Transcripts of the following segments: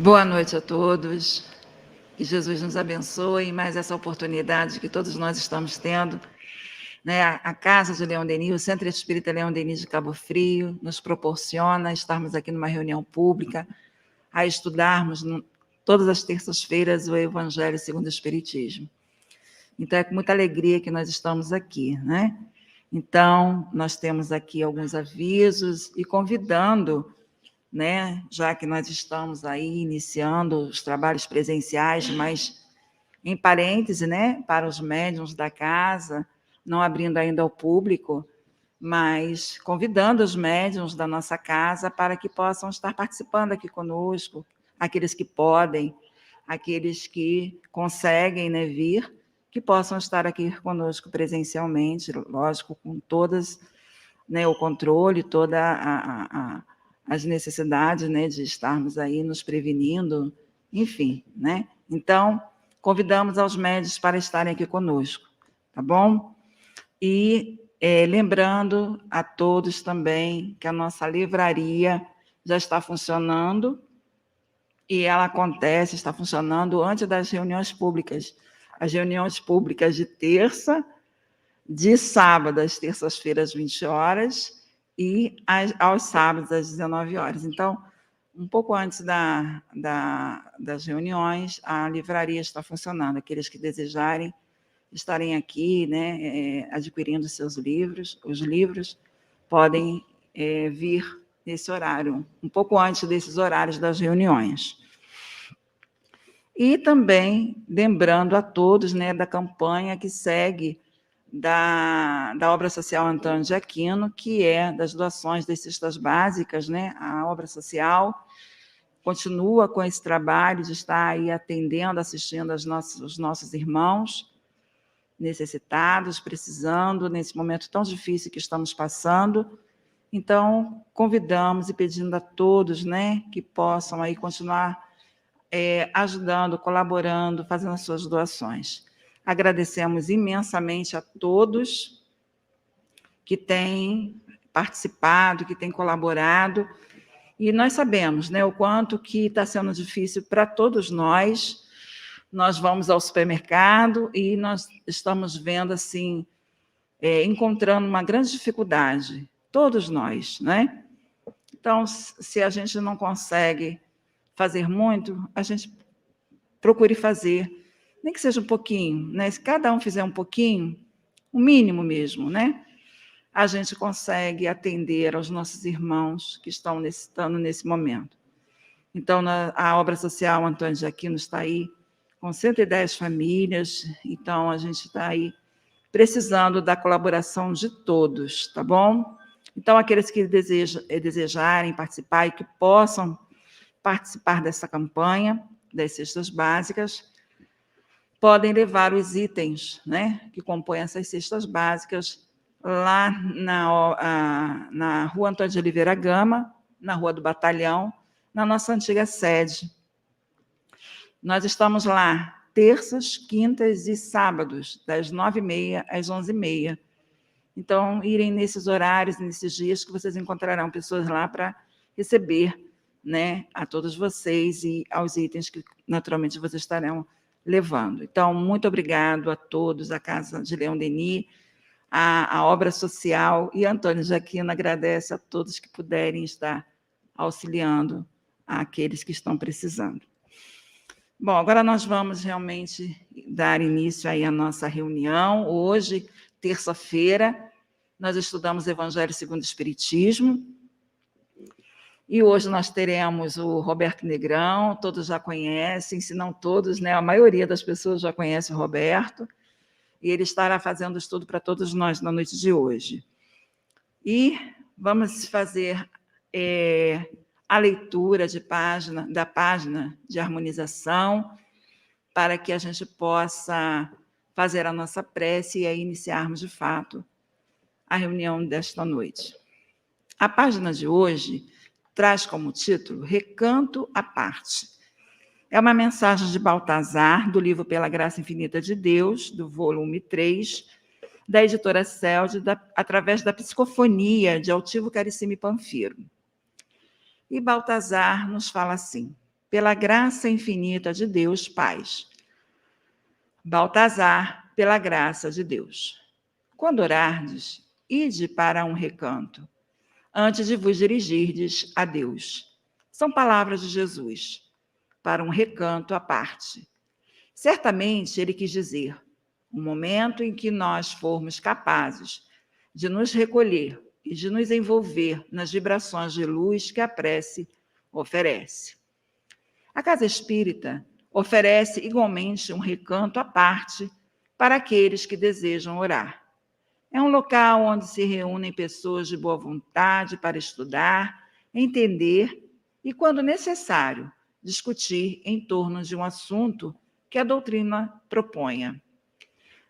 Boa noite a todos. Que Jesus nos abençoe em mais essa oportunidade que todos nós estamos tendo, né? A Casa de Leão Denis, o Centro Espírita Leão Denis de Cabo Frio, nos proporciona estarmos aqui numa reunião pública, a estudarmos todas as terças-feiras o Evangelho segundo o Espiritismo. Então, é com muita alegria que nós estamos aqui, né? Então, nós temos aqui alguns avisos e convidando, né, já que nós estamos aí iniciando os trabalhos presenciais, mas em parêntese, né, para os médiuns da casa, não abrindo ainda ao público, mas convidando os médiuns da nossa casa para que possam estar participando aqui conosco, aqueles que podem, aqueles que conseguem, né, vir, que possam estar aqui conosco presencialmente, lógico, com todas, né, o controle, toda as necessidades, né, de estarmos aí nos prevenindo, enfim, né? Então, convidamos aos médios para estarem aqui conosco, tá bom? E lembrando a todos também que a nossa livraria já está funcionando e ela está funcionando antes das reuniões públicas. As reuniões públicas de terça, de sábado, às terças-feiras, 20 horas, e aos sábados, às 19 horas. Então, um pouco antes das reuniões, a livraria está funcionando. Aqueles que desejarem estarem aqui, né, adquirindo seus livros, os livros, podem vir nesse horário, um pouco antes desses horários das reuniões. E também lembrando a todos, né, da campanha que segue da obra social Antônio de Aquino, que é das doações das cestas básicas, né? A obra social continua com esse trabalho de estar aí atendendo, assistindo os nossos irmãos necessitados, precisando, nesse momento tão difícil que estamos passando. Então, convidamos e pedindo a todos, né, que possam aí continuar ajudando, colaborando, fazendo as suas doações. Agradecemos imensamente a todos que têm participado, que têm colaborado, e nós sabemos, né, o quanto que está sendo difícil para todos nós. Nós vamos ao supermercado e nós estamos vendo, assim, encontrando uma grande dificuldade, todos nós, né? Então, se a gente não consegue fazer muito, a gente procure fazer, nem que seja um pouquinho, né? Se cada um fizer um pouquinho, o mínimo mesmo, né? A gente consegue atender aos nossos irmãos que estão necessitando nesse momento. Então, a obra social Antônio de Aquino está aí com 110 famílias, então a gente está aí precisando da colaboração de todos, tá bom? Então, aqueles que desejarem participar e que possam participar dessa campanha das cestas básicas, podem levar os itens, né, que compõem essas cestas básicas lá na Rua Antônio de Oliveira Gama, na Rua do Batalhão, na nossa antiga sede. Nós estamos lá terças, quintas e sábados, das 9h30 às 11h30. Então, irem nesses horários, nesses dias, que vocês encontrarão pessoas lá para receber, né, a todos vocês e aos itens que, naturalmente, vocês estarão levando. Então, muito obrigado a todos, a Casa de Leão Denis, a obra social, e Antônio de Aquino agradece a todos que puderem estar auxiliando aqueles que estão precisando. Bom, agora nós vamos realmente dar início aí à nossa reunião. Hoje, terça-feira, nós estudamos Evangelho segundo o Espiritismo, e hoje nós teremos o Roberto Negrão, todos já conhecem, se não todos, né, a maioria das pessoas já conhece o Roberto, e ele estará fazendo estudo para todos nós na noite de hoje. E vamos fazer a leitura da página de harmonização, para que a gente possa fazer a nossa prece e aí iniciarmos, de fato, a reunião desta noite. A página de hoje traz como título Recanto à Parte. É uma mensagem de Baltazar, do livro Pela Graça Infinita de Deus, do volume 3, da editora Celde, através da psicofonia de Altivo Carissime Panfiro. E Baltazar nos fala assim: pela graça infinita de Deus Pai. Baltazar, pela graça de Deus. Quando orardes, ide para um recanto, antes de vos dirigirdes a Deus. São palavras de Jesus, para um recanto à parte. Certamente ele quis dizer, um momento em que nós formos capazes de nos recolher e de nos envolver nas vibrações de luz que a prece oferece. A casa espírita oferece igualmente um recanto à parte para aqueles que desejam orar. É um local onde se reúnem pessoas de boa vontade para estudar, entender e, quando necessário, discutir em torno de um assunto que a doutrina proponha.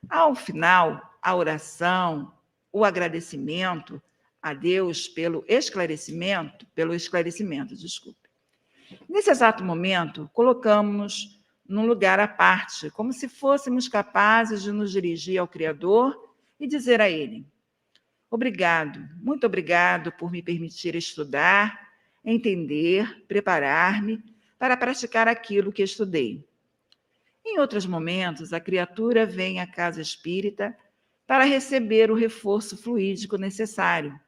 Ao final, a oração, o agradecimento a Deus pelo esclarecimento, desculpe. Nesse exato momento, colocamos-nos num lugar à parte, como se fôssemos capazes de nos dirigir ao Criador e dizer a Ele: obrigado, muito obrigado por me permitir estudar, entender, preparar-me para praticar aquilo que estudei. Em outros momentos, a criatura vem à casa espírita para receber o reforço fluídico necessário,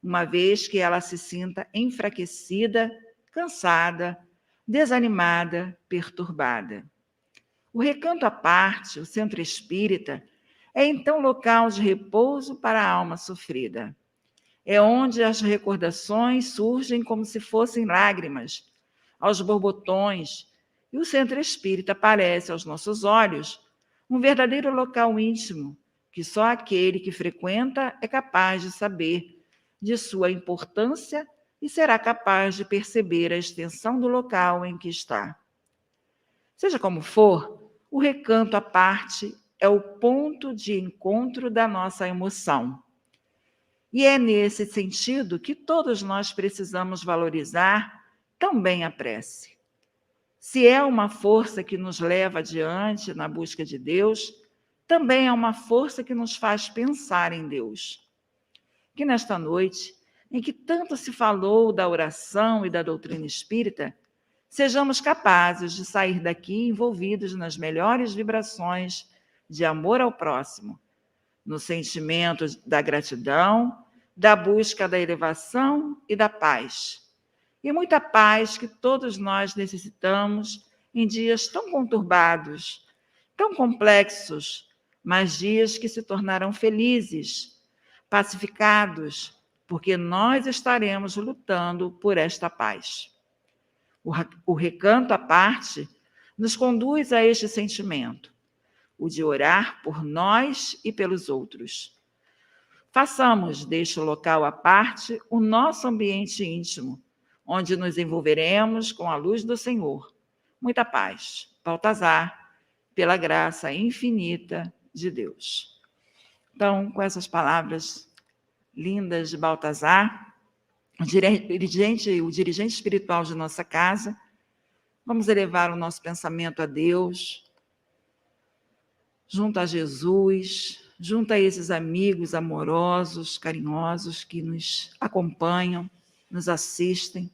uma vez que ela se sinta enfraquecida, cansada, desanimada, perturbada. O recanto à parte, o centro espírita, é então local de repouso para a alma sofrida. É onde as recordações surgem como se fossem lágrimas, aos borbotões, e o centro espírita aparece aos nossos olhos um verdadeiro local íntimo, que só aquele que frequenta é capaz de saber de sua importância e será capaz de perceber a extensão do local em que está. Seja como for, o recanto à parte é o ponto de encontro da nossa emoção. E é nesse sentido que todos nós precisamos valorizar também a prece. Se é uma força que nos leva adiante na busca de Deus, também é uma força que nos faz pensar em Deus. Que nesta noite, em que tanto se falou da oração e da doutrina espírita, sejamos capazes de sair daqui envolvidos nas melhores vibrações de amor ao próximo, no sentimento da gratidão, da busca da elevação e da paz. E muita paz que todos nós necessitamos em dias tão conturbados, tão complexos, mas dias que se tornarão felizes, pacificados, porque nós estaremos lutando por esta paz. O recanto à parte nos conduz a este sentimento, o de orar por nós e pelos outros. Façamos deste local à parte o nosso ambiente íntimo, onde nos envolveremos com a luz do Senhor. Muita paz. Baltazar, pela graça infinita de Deus. Então, com essas palavras lindas de Baltazar, o dirigente espiritual de nossa casa, vamos elevar o nosso pensamento a Deus, junto a Jesus, junto a esses amigos amorosos, carinhosos que nos acompanham, nos assistem,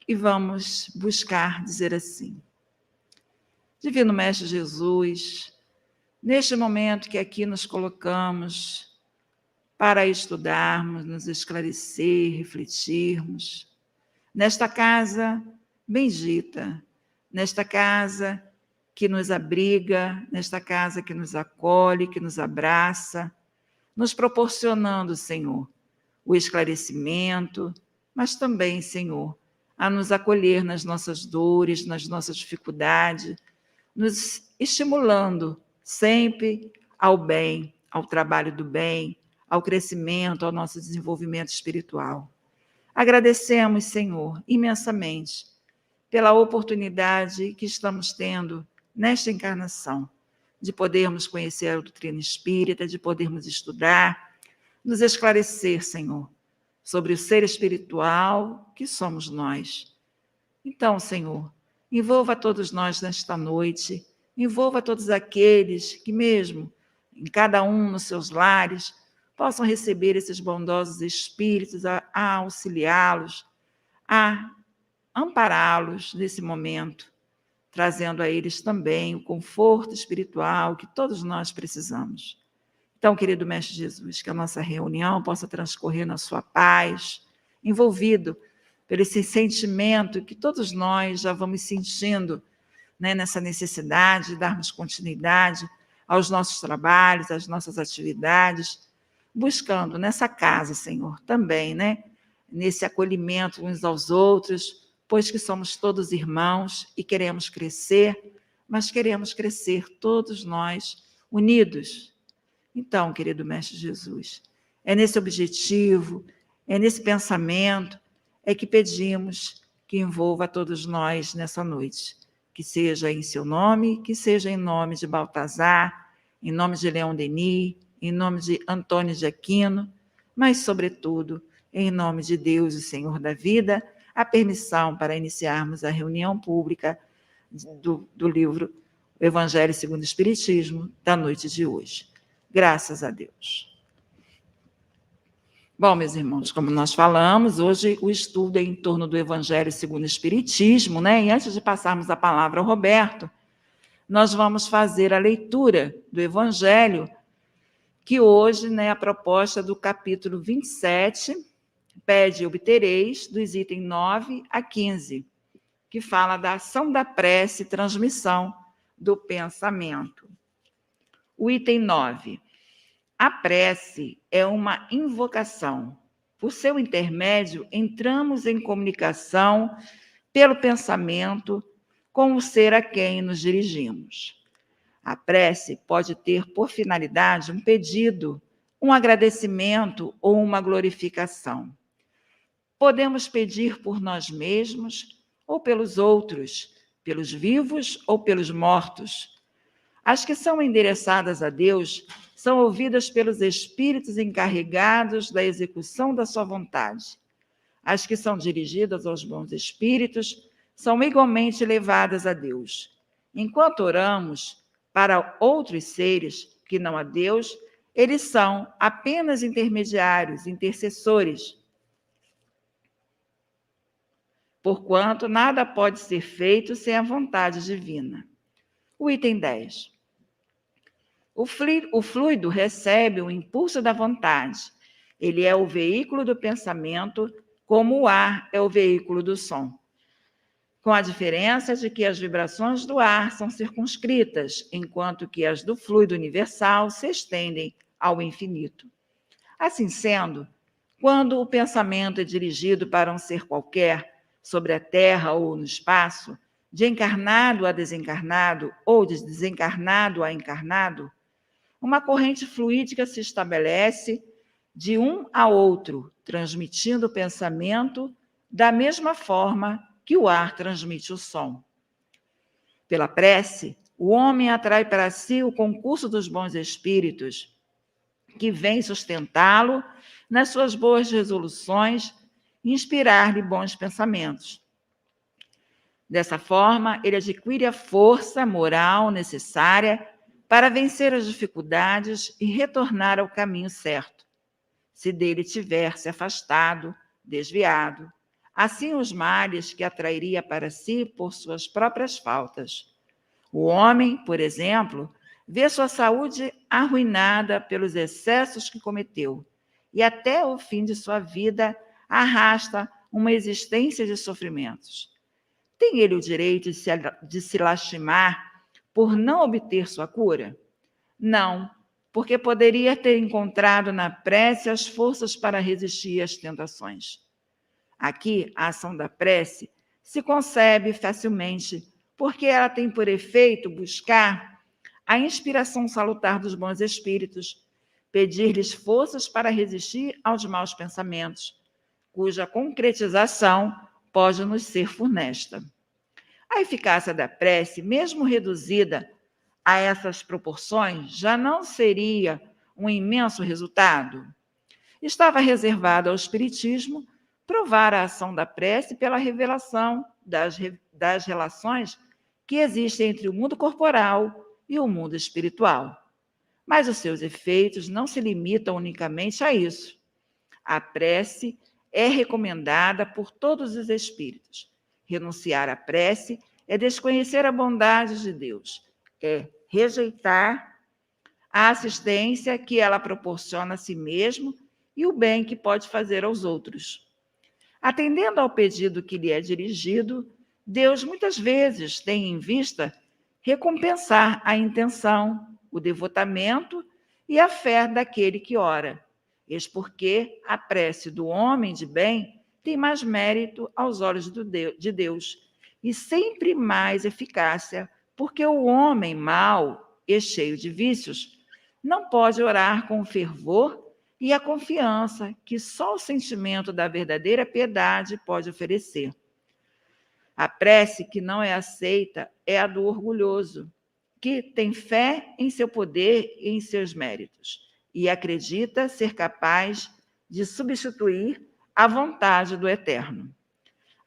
e vamos buscar dizer assim: Divino Mestre Jesus, neste momento que aqui nos colocamos para estudarmos, nos esclarecer, refletirmos, nesta casa bendita, nesta casa que nos abriga, nesta casa que nos acolhe, que nos abraça, nos proporcionando, Senhor, o esclarecimento, mas também, Senhor, a nos acolher nas nossas dores, nas nossas dificuldades, nos estimulando sempre ao bem, ao trabalho do bem, ao crescimento, ao nosso desenvolvimento espiritual. Agradecemos, Senhor, imensamente pela oportunidade que estamos tendo nesta encarnação, de podermos conhecer a doutrina espírita, de podermos estudar, nos esclarecer, Senhor, sobre o ser espiritual que somos nós. Então, Senhor, envolva todos nós nesta noite, envolva todos aqueles que mesmo, em cada um nos seus lares, possam receber esses bondosos espíritos a auxiliá-los, a ampará-los nesse momento, trazendo a eles também o conforto espiritual que todos nós precisamos. Então, querido Mestre Jesus, que a nossa reunião possa transcorrer na sua paz, envolvido por esse sentimento que todos nós já vamos sentindo, né, nessa necessidade de darmos continuidade aos nossos trabalhos, às nossas atividades, buscando nessa casa, Senhor, também, né, nesse acolhimento uns aos outros, pois que somos todos irmãos e queremos crescer, mas queremos crescer todos nós unidos. Então, querido Mestre Jesus, é nesse objetivo, é nesse pensamento, é que pedimos que envolva todos nós nessa noite. Que seja em seu nome, que seja em nome de Baltazar, em nome de Leon Denis, em nome de Antônio de Aquino, mas, sobretudo, em nome de Deus, o Senhor da vida, a permissão para iniciarmos a reunião pública do livro O Evangelho segundo o Espiritismo, da noite de hoje. Graças a Deus. Bom, meus irmãos, como nós falamos, hoje o estudo é em torno do Evangelho segundo o Espiritismo, né? E antes de passarmos a palavra ao Roberto, nós vamos fazer a leitura do Evangelho, que hoje, né, a proposta do capítulo 27, pede e obtereis, dos itens 9 a 15, que fala da ação da prece e transmissão do pensamento. O item 9. A prece é uma invocação. Por seu intermédio, entramos em comunicação pelo pensamento com o ser a quem nos dirigimos. A prece pode ter por finalidade um pedido, um agradecimento ou uma glorificação. Podemos pedir por nós mesmos ou pelos outros, pelos vivos ou pelos mortos. As que são endereçadas a Deus são ouvidas pelos espíritos encarregados da execução da sua vontade. As que são dirigidas aos bons espíritos são igualmente levadas a Deus. Enquanto oramos para outros seres que não a Deus, eles são apenas intermediários, intercessores. Porquanto nada pode ser feito sem a vontade divina. O item 10. O fluido recebe o impulso da vontade. Ele é o veículo do pensamento, como o ar é o veículo do som. Com a diferença de que as vibrações do ar são circunscritas, enquanto que as do fluido universal se estendem ao infinito. Assim sendo, quando o pensamento é dirigido para um ser qualquer, sobre a Terra ou no espaço, de encarnado a desencarnado ou de desencarnado a encarnado, uma corrente fluídica se estabelece de um a outro, transmitindo o pensamento da mesma forma que o ar transmite o som. Pela prece, o homem atrai para si o concurso dos bons espíritos, que vem sustentá-lo nas suas boas resoluções e inspirar-lhe bons pensamentos. Dessa forma, ele adquire a força moral necessária para vencer as dificuldades e retornar ao caminho certo, se dele tiver se afastado, desviado, assim os males que atrairia para si por suas próprias faltas. O homem, por exemplo, vê sua saúde arruinada pelos excessos que cometeu e até o fim de sua vida arrasta uma existência de sofrimentos. Tem ele o direito de se lastimar por não obter sua cura? Não, porque poderia ter encontrado na prece as forças para resistir às tentações. Aqui, a ação da prece se concebe facilmente, porque ela tem por efeito buscar a inspiração salutar dos bons espíritos, pedir-lhes forças para resistir aos maus pensamentos, cuja concretização pode nos ser funesta. A eficácia da prece, mesmo reduzida a essas proporções, já não seria um imenso resultado? Estava reservado ao Espiritismo provar a ação da prece pela revelação das relações que existem entre o mundo corporal e o mundo espiritual. Mas os seus efeitos não se limitam unicamente a isso. A prece é recomendada por todos os espíritos, Renunciar à prece é desconhecer a bondade de Deus, é rejeitar a assistência que ela proporciona a si mesmo e o bem que pode fazer aos outros. Atendendo ao pedido que lhe é dirigido, Deus muitas vezes tem em vista recompensar a intenção, o devotamento e a fé daquele que ora. Eis porque a prece do homem de bem tem mais mérito aos olhos de Deus e sempre mais eficácia, porque o homem mau e cheio de vícios não pode orar com o fervor e a confiança que só o sentimento da verdadeira piedade pode oferecer. A prece que não é aceita é a do orgulhoso, que tem fé em seu poder e em seus méritos, e acredita ser capaz de substituir a vontade do Eterno.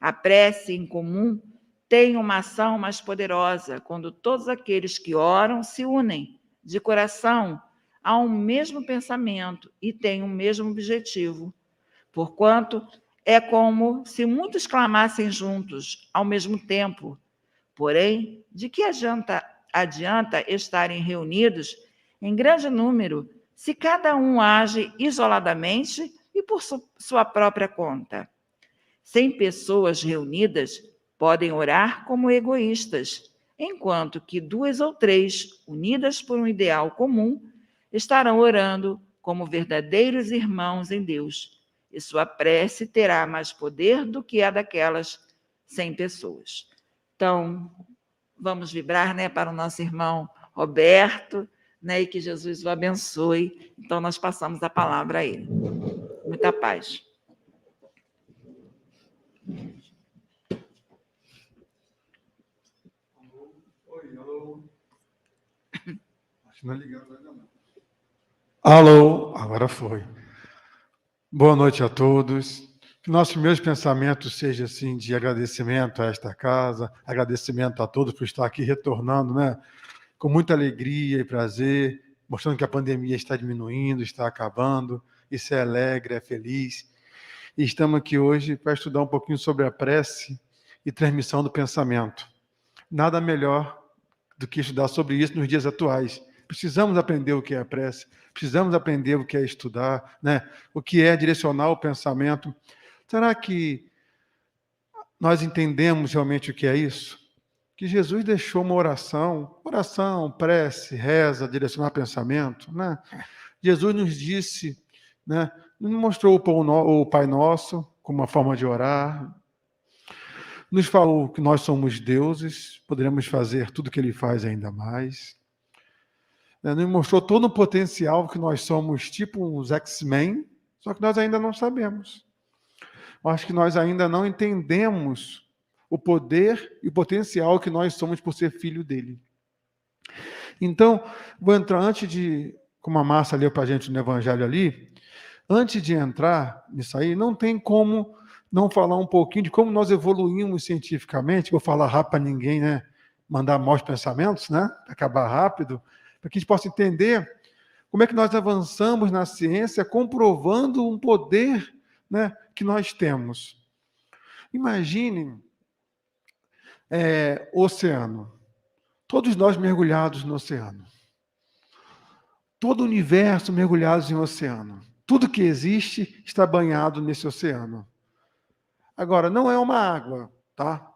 A prece em comum tem uma ação mais poderosa quando todos aqueles que oram se unem de coração a um mesmo pensamento e têm o mesmo objetivo, porquanto é como se muitos clamassem juntos ao mesmo tempo. Porém, de que adianta estarem reunidos em grande número se cada um age isoladamente e por sua própria conta? 100 pessoas reunidas podem orar como egoístas, enquanto que 2 ou 3, unidas por um ideal comum, estarão orando como verdadeiros irmãos em Deus, e sua prece terá mais poder do que a daquelas 100 pessoas. Então, vamos vibrar, né, para o nosso irmão Roberto, né, e que Jesus o abençoe. Então, nós passamos a palavra a ele. Muita paz. Acho que não é ligado ainda não. Alô, agora foi. Boa noite a todos. Que nossos meus pensamentos sejam assim de agradecimento a esta casa, agradecimento a todos por estar aqui retornando, né? Com muita alegria e prazer, mostrando que a pandemia está diminuindo, está acabando. Isso é alegre, é feliz. E estamos aqui hoje para estudar um pouquinho sobre a prece e transmissão do pensamento. Nada melhor do que estudar sobre isso nos dias atuais. Precisamos aprender o que é a prece, precisamos aprender o que é estudar, né? O que é direcionar o pensamento. Será que nós entendemos realmente o que é isso? Que Jesus deixou uma oração, prece, reza, direcionar pensamento, né? Jesus nos disse, né? Nos mostrou o Pai Nosso como uma forma de orar, nos falou que nós somos deuses, poderemos fazer tudo o que Ele faz ainda mais. Nos mostrou todo o potencial que nós somos, tipo uns X-Men, só que nós ainda não sabemos. Eu acho que nós ainda não entendemos o poder e o potencial que nós somos por ser filho dele. Então, vou entrar como a Márcia leu para a gente no Evangelho ali, antes de entrar nisso aí, não tem como não falar um pouquinho de como nós evoluímos cientificamente. Vou falar rápido para ninguém, né? Mandar maus pensamentos, né? Acabar rápido, para que a gente possa entender como é que nós avançamos na ciência, comprovando um poder, né, que nós temos. Imagine o oceano. Todos nós mergulhados no oceano. Todo o universo mergulhados em oceano. Tudo que existe está banhado nesse oceano. Agora, não é uma água, tá?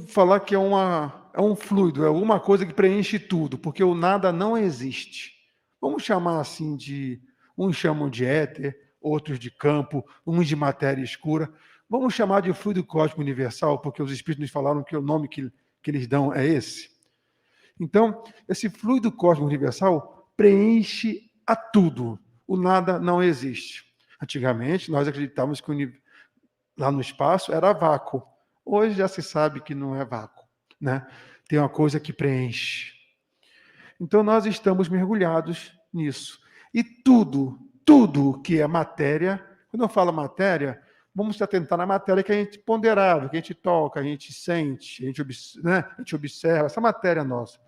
Falar que é um fluido, é alguma coisa que preenche tudo, porque o nada não existe. Vamos chamar assim uns chamam de éter, outros de campo, uns de matéria escura. Vamos chamar de fluido cósmico universal, porque os espíritos nos falaram que o nome que eles dão é esse. Então, esse fluido cósmico universal preenche a tudo. O nada não existe. Antigamente, nós acreditávamos que lá no espaço era vácuo. Hoje já se sabe que não é vácuo, né? Tem uma coisa que preenche. Então, nós estamos mergulhados nisso. E tudo que é matéria, quando eu falo matéria, vamos se atentar na matéria que a gente ponderava, que a gente toca, a gente sente, a gente observa, essa matéria nossa.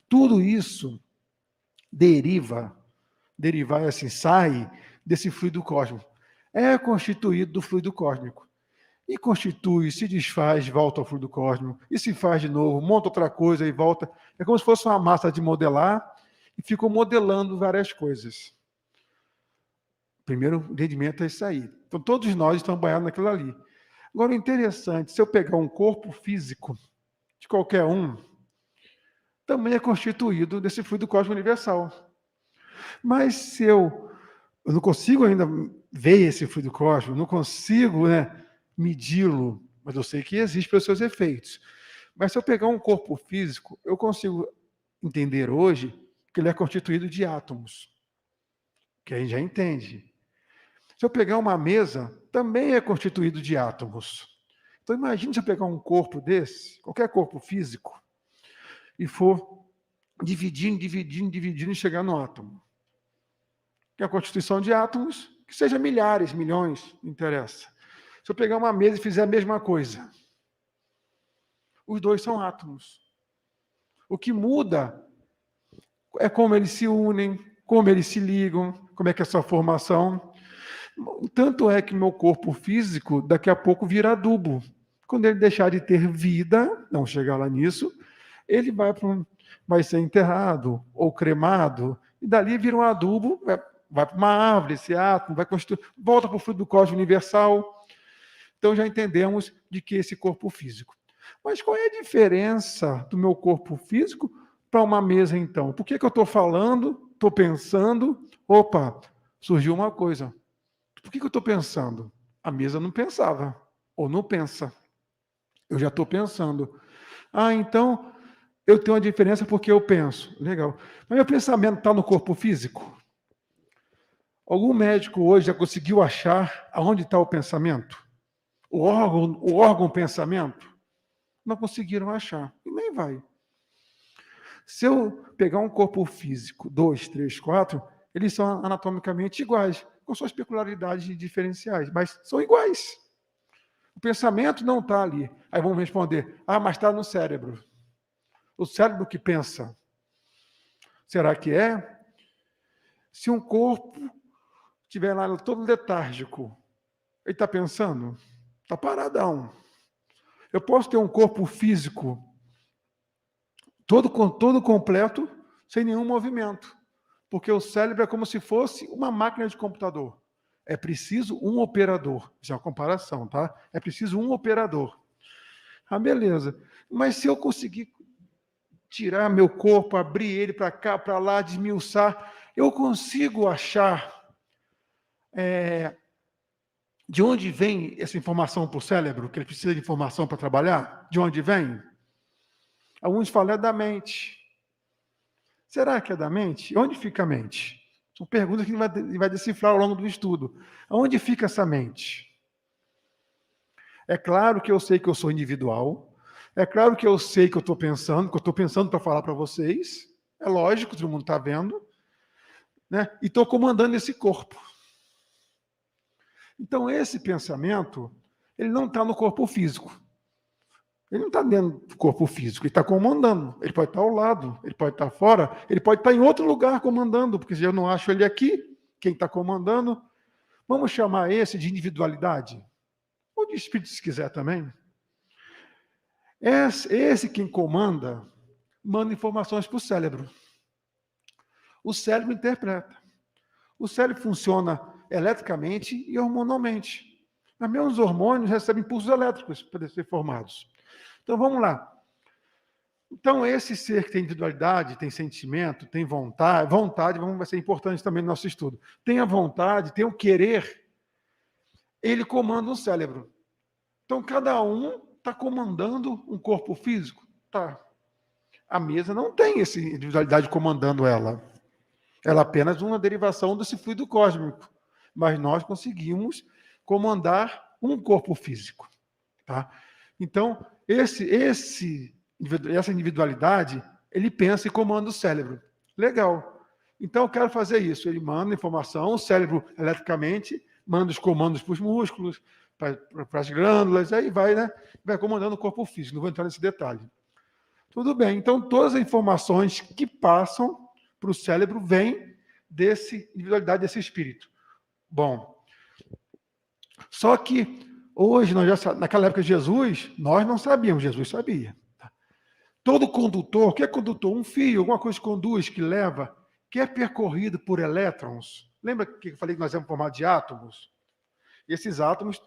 Tudo isso derivar assim, sai desse fluido cósmico. É constituído do fluido cósmico. e constitui, se desfaz, volta ao fluido cósmico, e se faz de novo, monta outra coisa e volta. É como se fosse uma massa de modelar, e ficou modelando várias coisas. O primeiro entendimento é isso aí. Então, todos nós estamos banhados naquilo ali. Agora, o interessante, se eu pegar um corpo físico de qualquer um, também é constituído desse fluido cósmico universal. Mas se eu não consigo ainda ver esse fluido cósmico, não consigo, medi-lo, mas eu sei que existe pelos seus efeitos. Mas se eu pegar um corpo físico, eu consigo entender hoje que ele é constituído de átomos, que a gente já entende. Se eu pegar uma mesa, também é constituído de átomos. Então imagine se eu pegar um corpo desse, qualquer corpo físico, e for dividindo e chegar no átomo. Que é a constituição de átomos, que seja milhares, milhões, não interessa. Se eu pegar uma mesa e fizer a mesma coisa, os dois são átomos. O que muda é como eles se unem, como eles se ligam, como é que é a sua formação. Tanto é que meu corpo físico, daqui a pouco, vira adubo. Quando ele deixar de ter vida, não chegar lá nisso, ele vai ser enterrado ou cremado, e dali vira um adubo, vai para uma árvore, esse átomo, vai constituir, volta para o fluido cósmico universal. Então já entendemos de que esse corpo físico. Mas qual é a diferença do meu corpo físico para uma mesa, então? Por que eu estou falando, estou pensando, opa, surgiu uma coisa. Por que eu estou pensando? A mesa não pensava, ou não pensa. Eu já estou pensando. Então, eu tenho uma diferença porque eu penso. Legal. Mas meu pensamento está no corpo físico? Algum médico hoje já conseguiu achar aonde está o pensamento? O órgão pensamento? Não conseguiram achar. E nem vai. Se eu pegar um corpo físico, 2, 3, 4, eles são anatomicamente iguais, com suas peculiaridades diferenciais, mas são iguais. O pensamento não está ali. Aí vamos responder, mas está no cérebro. O cérebro que pensa. Será que é? Se um corpo estiver lá todo letárgico, ele está pensando? Está paradão. Eu posso ter um corpo físico todo completo, sem nenhum movimento. Porque o cérebro é como se fosse uma máquina de computador. É preciso um operador. Isso é uma comparação, tá? É preciso um operador. Beleza. Mas se eu conseguir tirar meu corpo, abrir ele para cá, para lá, desmiuçar, eu consigo achar de onde vem essa informação para o cérebro, que ele precisa de informação para trabalhar? De onde vem? Alguns falam da mente. Será que é da mente? Onde fica a mente? São perguntas que ele vai decifrar ao longo do estudo. Onde fica essa mente? É claro que eu sei que eu sou individual. É claro que eu sei que eu estou pensando para falar para vocês. É lógico, todo mundo está vendo. E estou comandando esse corpo. Então, esse pensamento, ele não está no corpo físico. Ele não está dentro do corpo físico, ele está comandando. Ele pode estar ao lado, ele pode estar fora, ele pode estar em outro lugar comandando, porque se eu não acho ele aqui, quem está comandando, vamos chamar esse de individualidade. Ou de espírito, se quiser também. Esse quem comanda, manda informações para o cérebro. O cérebro interpreta. O cérebro funciona eletricamente e hormonalmente. Mas mesmo os hormônios recebem impulsos elétricos para ser formados. Então, vamos lá. Então, esse ser que tem individualidade, tem sentimento, tem vontade vai ser importante também no nosso estudo. Tem a vontade, tem o querer, ele comanda o cérebro. Então, cada um está comandando um corpo físico? Tá. A mesa não tem essa individualidade comandando ela. Ela é apenas uma derivação desse fluido cósmico. Mas nós conseguimos comandar um corpo físico. Tá? Então, essa individualidade, ele pensa e comanda o cérebro. Legal. Então, eu quero fazer isso. Ele manda informação, o cérebro, eletricamente, manda os comandos para os músculos, para as glândulas, aí vai comandando o corpo físico. Não vou entrar nesse detalhe. Tudo bem. Então, todas as informações que passam para o cérebro vêm dessa individualidade, desse espírito. Bom, só que Hoje, naquela época de Jesus, nós não sabíamos, Jesus sabia. Todo condutor, o que é condutor? Um fio, alguma coisa que conduz, que leva, que é percorrido por elétrons. Lembra que eu falei que nós éramos formados de átomos? Esses átomos,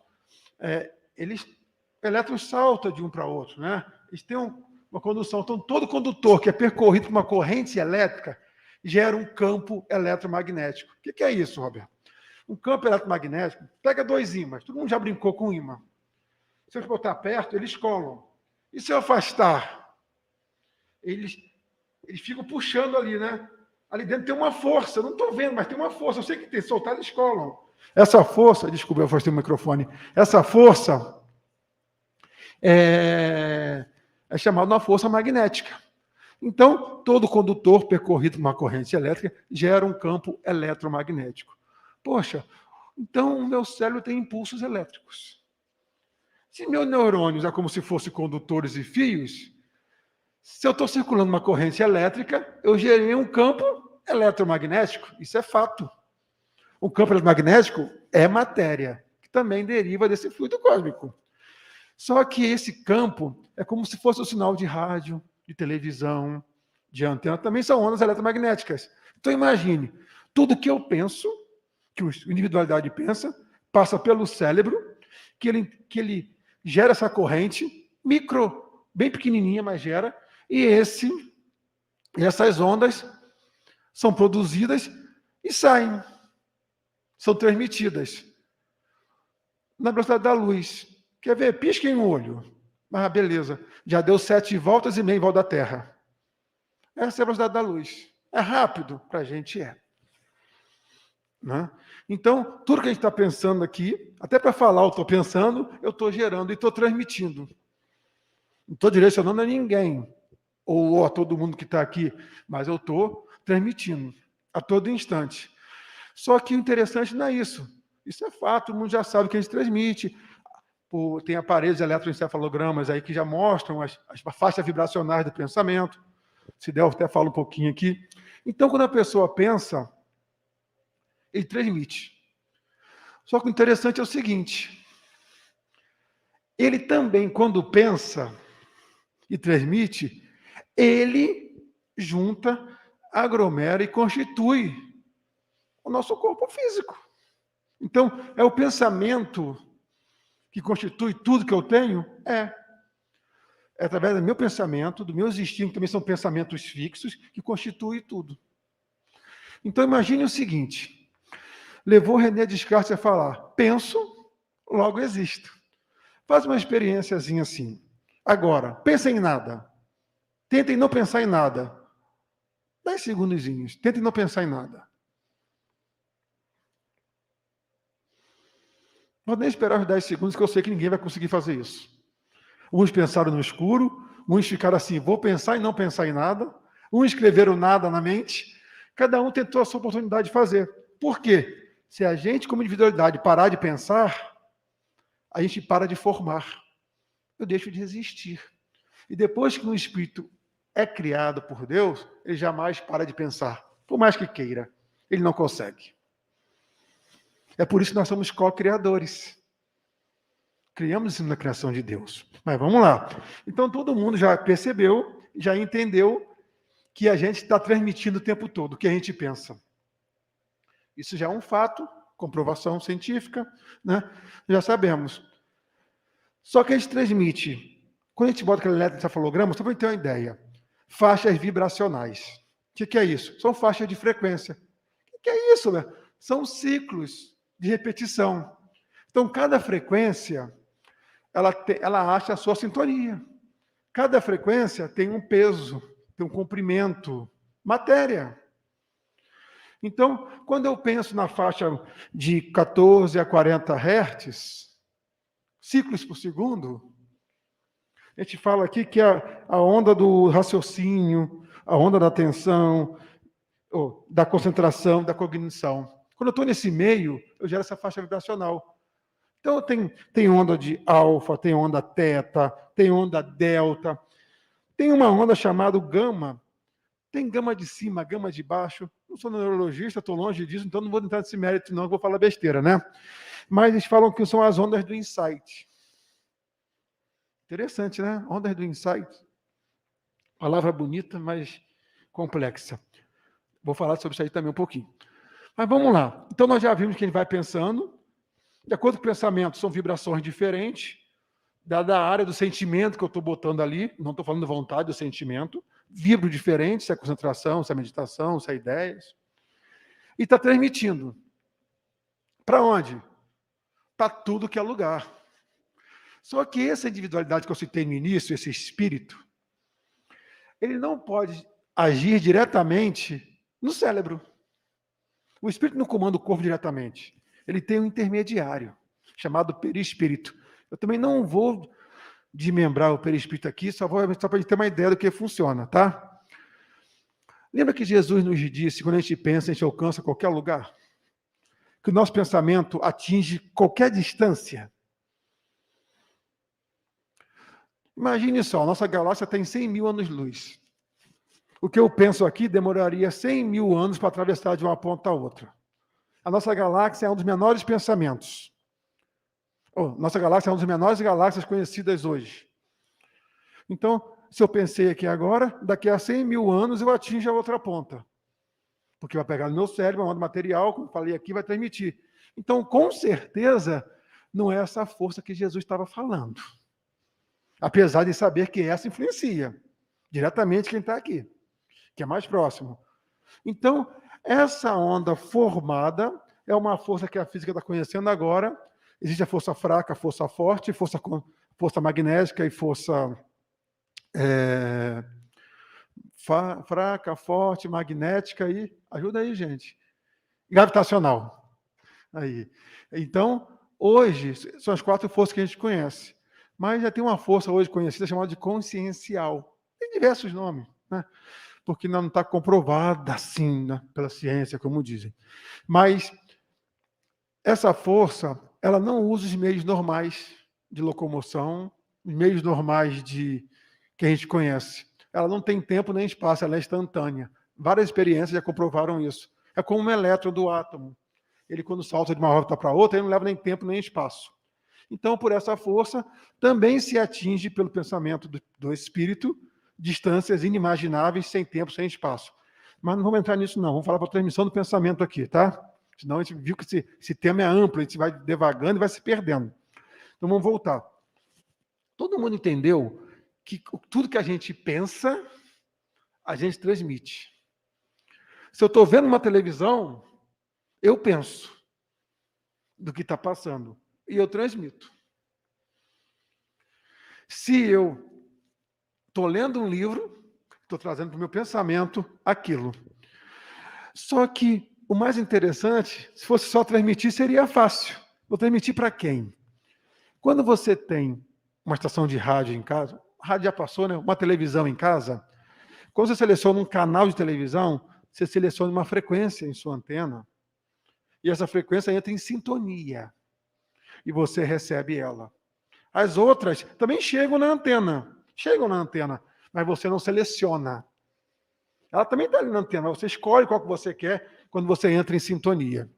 elétrons saltam de um para outro, né? Eles têm uma condução. Então, todo condutor que é percorrido por uma corrente elétrica gera um campo eletromagnético. O que é isso, Roberto? Um campo eletromagnético, pega dois ímãs, todo mundo já brincou com ímã. Se eu botar perto, eles colam. E se eu afastar? Eles ficam puxando ali, né? Ali dentro tem uma força, eu não estou vendo, mas tem uma força, eu sei que tem, soltar eles colam. Essa força, desculpa, eu afastei o microfone, essa força é chamada uma força magnética. Então, todo condutor percorrido por uma corrente elétrica gera um campo eletromagnético. Poxa, então o meu cérebro tem impulsos elétricos. Se meus neurônios é como se fossem condutores e fios, se eu estou circulando uma corrente elétrica, eu gerei um campo eletromagnético. Isso é fato. O campo eletromagnético é matéria, que também deriva desse fluido cósmico. Só que esse campo é como se fosse um sinal de rádio, de televisão, de antena, também são ondas eletromagnéticas. Então imagine, tudo que eu penso, que a individualidade pensa, passa pelo cérebro, que ele gera essa corrente, micro, bem pequenininha, mas gera, e essas ondas são produzidas e saem, são transmitidas na velocidade da luz. Quer ver? Pisquem o olho. Ah, beleza. Já deu 7 voltas e meia em volta da Terra. Essa é a velocidade da luz. É rápido? Para a gente é. Né? Então, tudo que a gente está pensando aqui, até para falar eu estou pensando, eu estou gerando e estou transmitindo. Não estou direcionando a ninguém, ou a todo mundo que está aqui, mas eu estou transmitindo a todo instante. Só que o interessante não é isso. Isso é fato, todo mundo já sabe que a gente transmite. Tem aparelhos eletroencefalogramas aí que já mostram as faixas vibracionais do pensamento. Se der, eu até falo um pouquinho aqui. Então, quando a pessoa pensa, ele transmite. Só que o interessante é o seguinte: ele também, quando pensa e transmite, ele junta, aglomera e constitui o nosso corpo físico. Então, é o pensamento que constitui tudo que eu tenho? É através do meu pensamento, dos meus instintos, também são pensamentos fixos, que constituem tudo. Então, imagine o seguinte: levou René Descartes a falar, penso, logo existo. Faz uma experiênciazinha assim. Agora, pensa em nada. Tentem não pensar em nada. 10 segundozinhos. Tentem não pensar em nada. Não vou nem esperar os 10 segundos, que eu sei que ninguém vai conseguir fazer isso. Uns pensaram no escuro, uns ficaram assim, vou pensar e não pensar em nada. Uns escreveram nada na mente. Cada um tentou a sua oportunidade de fazer. Por quê? Se a gente, como individualidade, parar de pensar, a gente para de formar. Eu deixo de existir. E depois que um espírito é criado por Deus, ele jamais para de pensar. Por mais que queira, ele não consegue. É por isso que nós somos co-criadores. Criamos isso na criação de Deus. Mas vamos lá. Então, todo mundo já percebeu, já entendeu que a gente está transmitindo o tempo todo o que a gente pensa. Isso já é um fato, comprovação científica, né? Já sabemos. Só que a gente transmite, quando a gente bota aquele eletroencefalograma, só para ter uma ideia, faixas vibracionais. O que é isso? São faixas de frequência. O que é isso, né? São ciclos de repetição. Então, cada frequência, ela acha a sua sintonia. Cada frequência tem um peso, tem um comprimento, matéria. Então, quando eu penso na faixa de 14 a 40 Hz, ciclos por segundo, a gente fala aqui que é a onda do raciocínio, a onda da atenção, da concentração, da cognição. Quando eu estou nesse meio, eu gero essa faixa vibracional. Então, tem onda de alfa, tem onda teta, tem onda delta, tem uma onda chamada gama, Tem gama de cima, gama de baixo. Não sou neurologista, estou longe disso, então não vou entrar nesse mérito, não, vou falar besteira, né? Mas eles falam que são as ondas do insight. Interessante, né? Ondas do insight. Palavra bonita, mas complexa. Vou falar sobre isso aí também um pouquinho. Mas vamos lá. Então, nós já vimos que ele vai pensando. De acordo com o pensamento, são vibrações diferentes. Da área do sentimento que eu estou botando ali, não estou falando da vontade, do sentimento. Vibro diferente, se é concentração, se é meditação, se é ideias. E está transmitindo. Para onde? Para tudo que é lugar. Só que essa individualidade que eu citei no início, esse espírito, ele não pode agir diretamente no cérebro. O espírito não comanda o corpo diretamente. Ele tem um intermediário, chamado perispírito. Eu também não vou desmembrar o perispírito aqui, só para a gente ter uma ideia do que funciona, tá? Lembra que Jesus nos disse, quando a gente pensa, a gente alcança qualquer lugar? Que o nosso pensamento atinge qualquer distância. Imagine só, a nossa galáxia tem 100 mil anos-luz. O que eu penso aqui demoraria 100 mil anos para atravessar de uma ponta a outra. A nossa galáxia é um dos menores pensamentos. Nossa galáxia é uma das menores galáxias conhecidas hoje. Então, se eu pensei aqui agora, daqui a 100 mil anos eu atinjo a outra ponta. Porque vai pegar no meu cérebro, uma onda material, como falei aqui, vai transmitir. Então, com certeza, não é essa força que Jesus estava falando. Apesar de saber que essa influencia diretamente quem está aqui, que é mais próximo. Então, essa onda formada é uma força que a física está conhecendo agora. Existe a força fraca, a força forte, força magnética e força fraca, forte, magnética e... Ajuda aí, gente. Gravitacional. Aí. Então, hoje, são as 4 forças que a gente conhece. Mas já tem uma força hoje conhecida chamada de consciencial. Tem diversos nomes, né? Porque não está comprovada assim, né, pela ciência, como dizem. Mas essa força, ela não usa os meios normais de locomoção, os meios normais que a gente conhece. Ela não tem tempo nem espaço, ela é instantânea. Várias experiências já comprovaram isso. É como um elétron do átomo. Ele, quando salta de uma órbita para outra, ele não leva nem tempo nem espaço. Então, por essa força, também se atinge pelo pensamento do espírito distâncias inimagináveis, sem tempo, sem espaço. Mas não vamos entrar nisso, não. Vamos falar para a transmissão do pensamento aqui, tá? Senão a gente viu que esse tema é amplo, a gente vai devagando e vai se perdendo. Então vamos voltar. Todo mundo entendeu que tudo que a gente pensa, a gente transmite. Se eu estou vendo uma televisão, eu penso do que está passando e eu transmito. Se eu estou lendo um livro, estou trazendo para o meu pensamento aquilo. Só que o mais interessante, se fosse só transmitir, seria fácil. Vou transmitir para quem? Quando você tem uma estação de rádio em casa, a rádio já passou, né? Uma televisão em casa, quando você seleciona um canal de televisão, você seleciona uma frequência em sua antena, e essa frequência entra em sintonia, e você recebe ela. As outras também chegam na antena, mas você não seleciona. Ela também está ali na antena, mas você escolhe qual que você quer quando você entra em sintonia.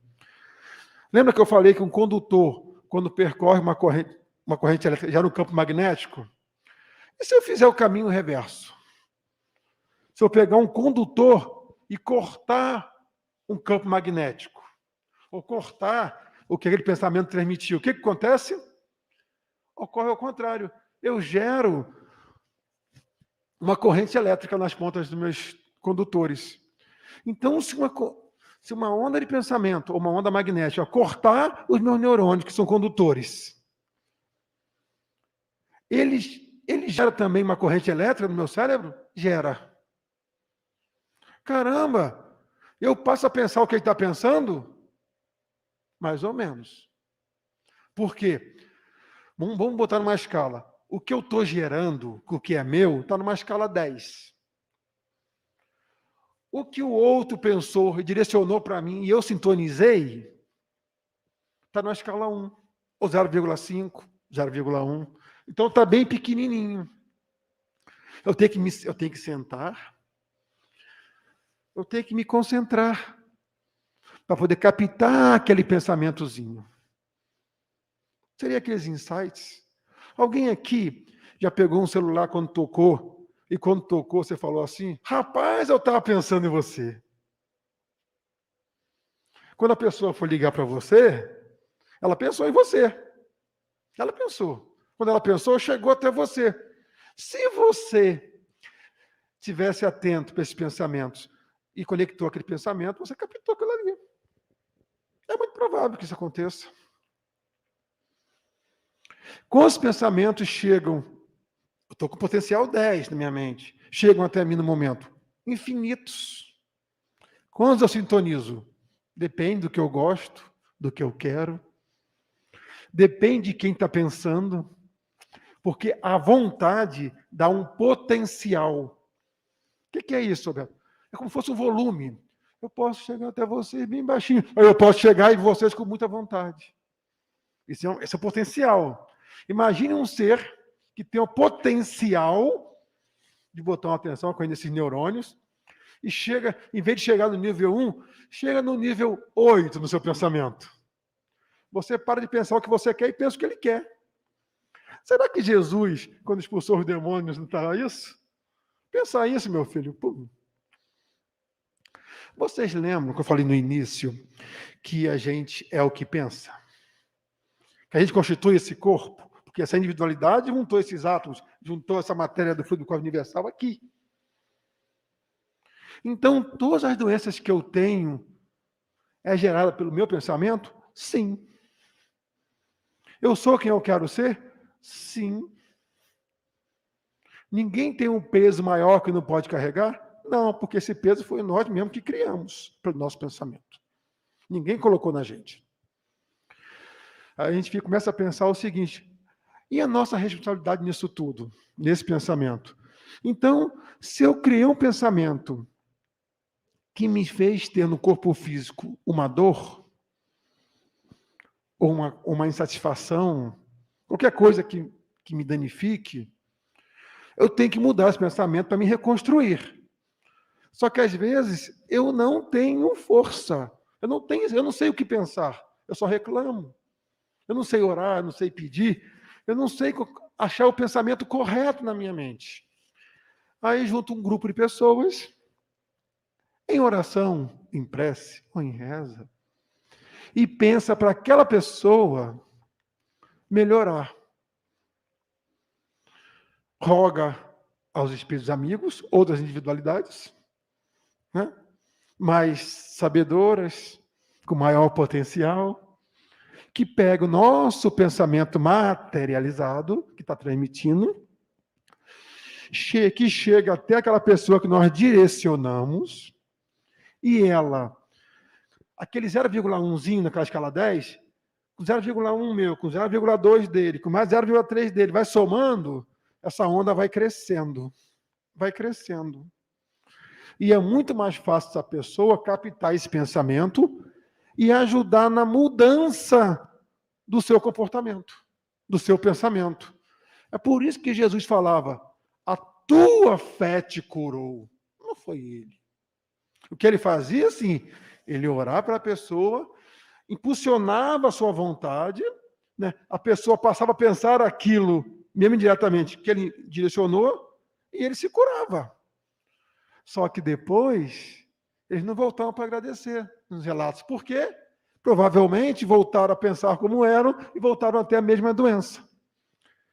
Lembra que eu falei que um condutor, quando percorre uma corrente elétrica, já no campo magnético? E se eu fizer o caminho reverso? Se eu pegar um condutor e cortar um campo magnético, ou cortar o que aquele pensamento transmitiu, o que acontece? Ocorre ao contrário. Eu gero uma corrente elétrica nas pontas dos meus condutores. Então, se uma onda de pensamento ou uma onda magnética cortar os meus neurônios, que são condutores, ele gera também uma corrente elétrica no meu cérebro? Gera. Caramba! Eu passo a pensar o que ele está pensando? Mais ou menos. Por quê? Vamos botar numa escala. O que eu estou gerando, o que é meu, está numa escala 10. O que o outro pensou e direcionou para mim e eu sintonizei, está numa escala 1, ou 0,5, 0,1. Então está bem pequenininho. Eu tenho que sentar, Eu tenho que me concentrar para poder captar aquele pensamentozinho. Seria aqueles insights. Alguém aqui já pegou um celular quando tocou, e quando tocou você falou assim, rapaz, eu estava pensando em você. Quando a pessoa foi ligar para você, ela pensou em você. Ela pensou. Quando ela pensou, chegou até você. Se você tivesse atento para esses pensamentos e conectou aquele pensamento, você captou aquilo ali. É muito provável que isso aconteça. Quando os pensamentos chegam, eu estou com potencial 10 na minha mente, chegam até mim no momento, infinitos. Quando eu sintonizo? Depende do que eu gosto, do que eu quero. Depende de quem está pensando. Porque a vontade dá um potencial. O que é isso, Roberto? É como se fosse um volume. Eu posso chegar até vocês bem baixinho. Ou eu posso chegar em vocês com muita vontade. Esse é o potencial. Imagine um ser que tem o potencial de botar uma atenção com esses neurônios e chega, em vez de chegar no nível 1, chega no nível 8 no seu pensamento. Você para de pensar o que você quer e pensa o que ele quer. Será que Jesus, quando expulsou os demônios, não estava isso? Pensa isso, meu filho. Pum. Vocês lembram que eu falei no início que a gente é o que pensa? Que a gente constitui esse corpo? Porque essa individualidade juntou esses átomos, juntou essa matéria do fluido do corpo universal aqui. Então, todas as doenças que eu tenho é gerada pelo meu pensamento? Sim. Eu sou quem eu quero ser? Sim. Ninguém tem um peso maior que não pode carregar? Não, porque esse peso foi nós mesmos que criamos pelo nosso pensamento. Ninguém colocou na gente. Aí a gente começa a pensar o seguinte, e a nossa responsabilidade nisso tudo, nesse pensamento? Então, se eu criei um pensamento que me fez ter no corpo físico uma dor, ou uma insatisfação, qualquer coisa que me danifique, eu tenho que mudar esse pensamento para me reconstruir. Só que, às vezes, eu não tenho força. Eu não sei o que pensar. Eu só reclamo. Eu não sei orar, eu não sei pedir. Eu não sei achar o pensamento correto na minha mente. Aí, junto um grupo de pessoas, em oração, em prece ou em reza, e pensa para aquela pessoa melhorar. Roga aos espíritos amigos, outras individualidades, né? Mais sabedoras, com maior potencial, que pega o nosso pensamento materializado, que está transmitindo, que chega até aquela pessoa que nós direcionamos, e ela, aquele 0,1zinho naquela escala 10, com 0,1 meu, com 0,2 dele, com mais 0,3 dele, vai somando, essa onda vai crescendo. Vai crescendo. E é muito mais fácil essa pessoa captar esse pensamento e ajudar na mudança do seu comportamento, do seu pensamento. É por isso que Jesus falava, a tua fé te curou. Não foi ele. O que ele fazia, assim, ele orava para a pessoa, impulsionava a sua vontade, né? A pessoa passava a pensar aquilo, mesmo indiretamente, que ele direcionou, e ele se curava. Só que depois, eles não voltaram para agradecer nos relatos. Por quê? Provavelmente voltaram a pensar como eram e voltaram a ter a mesma doença.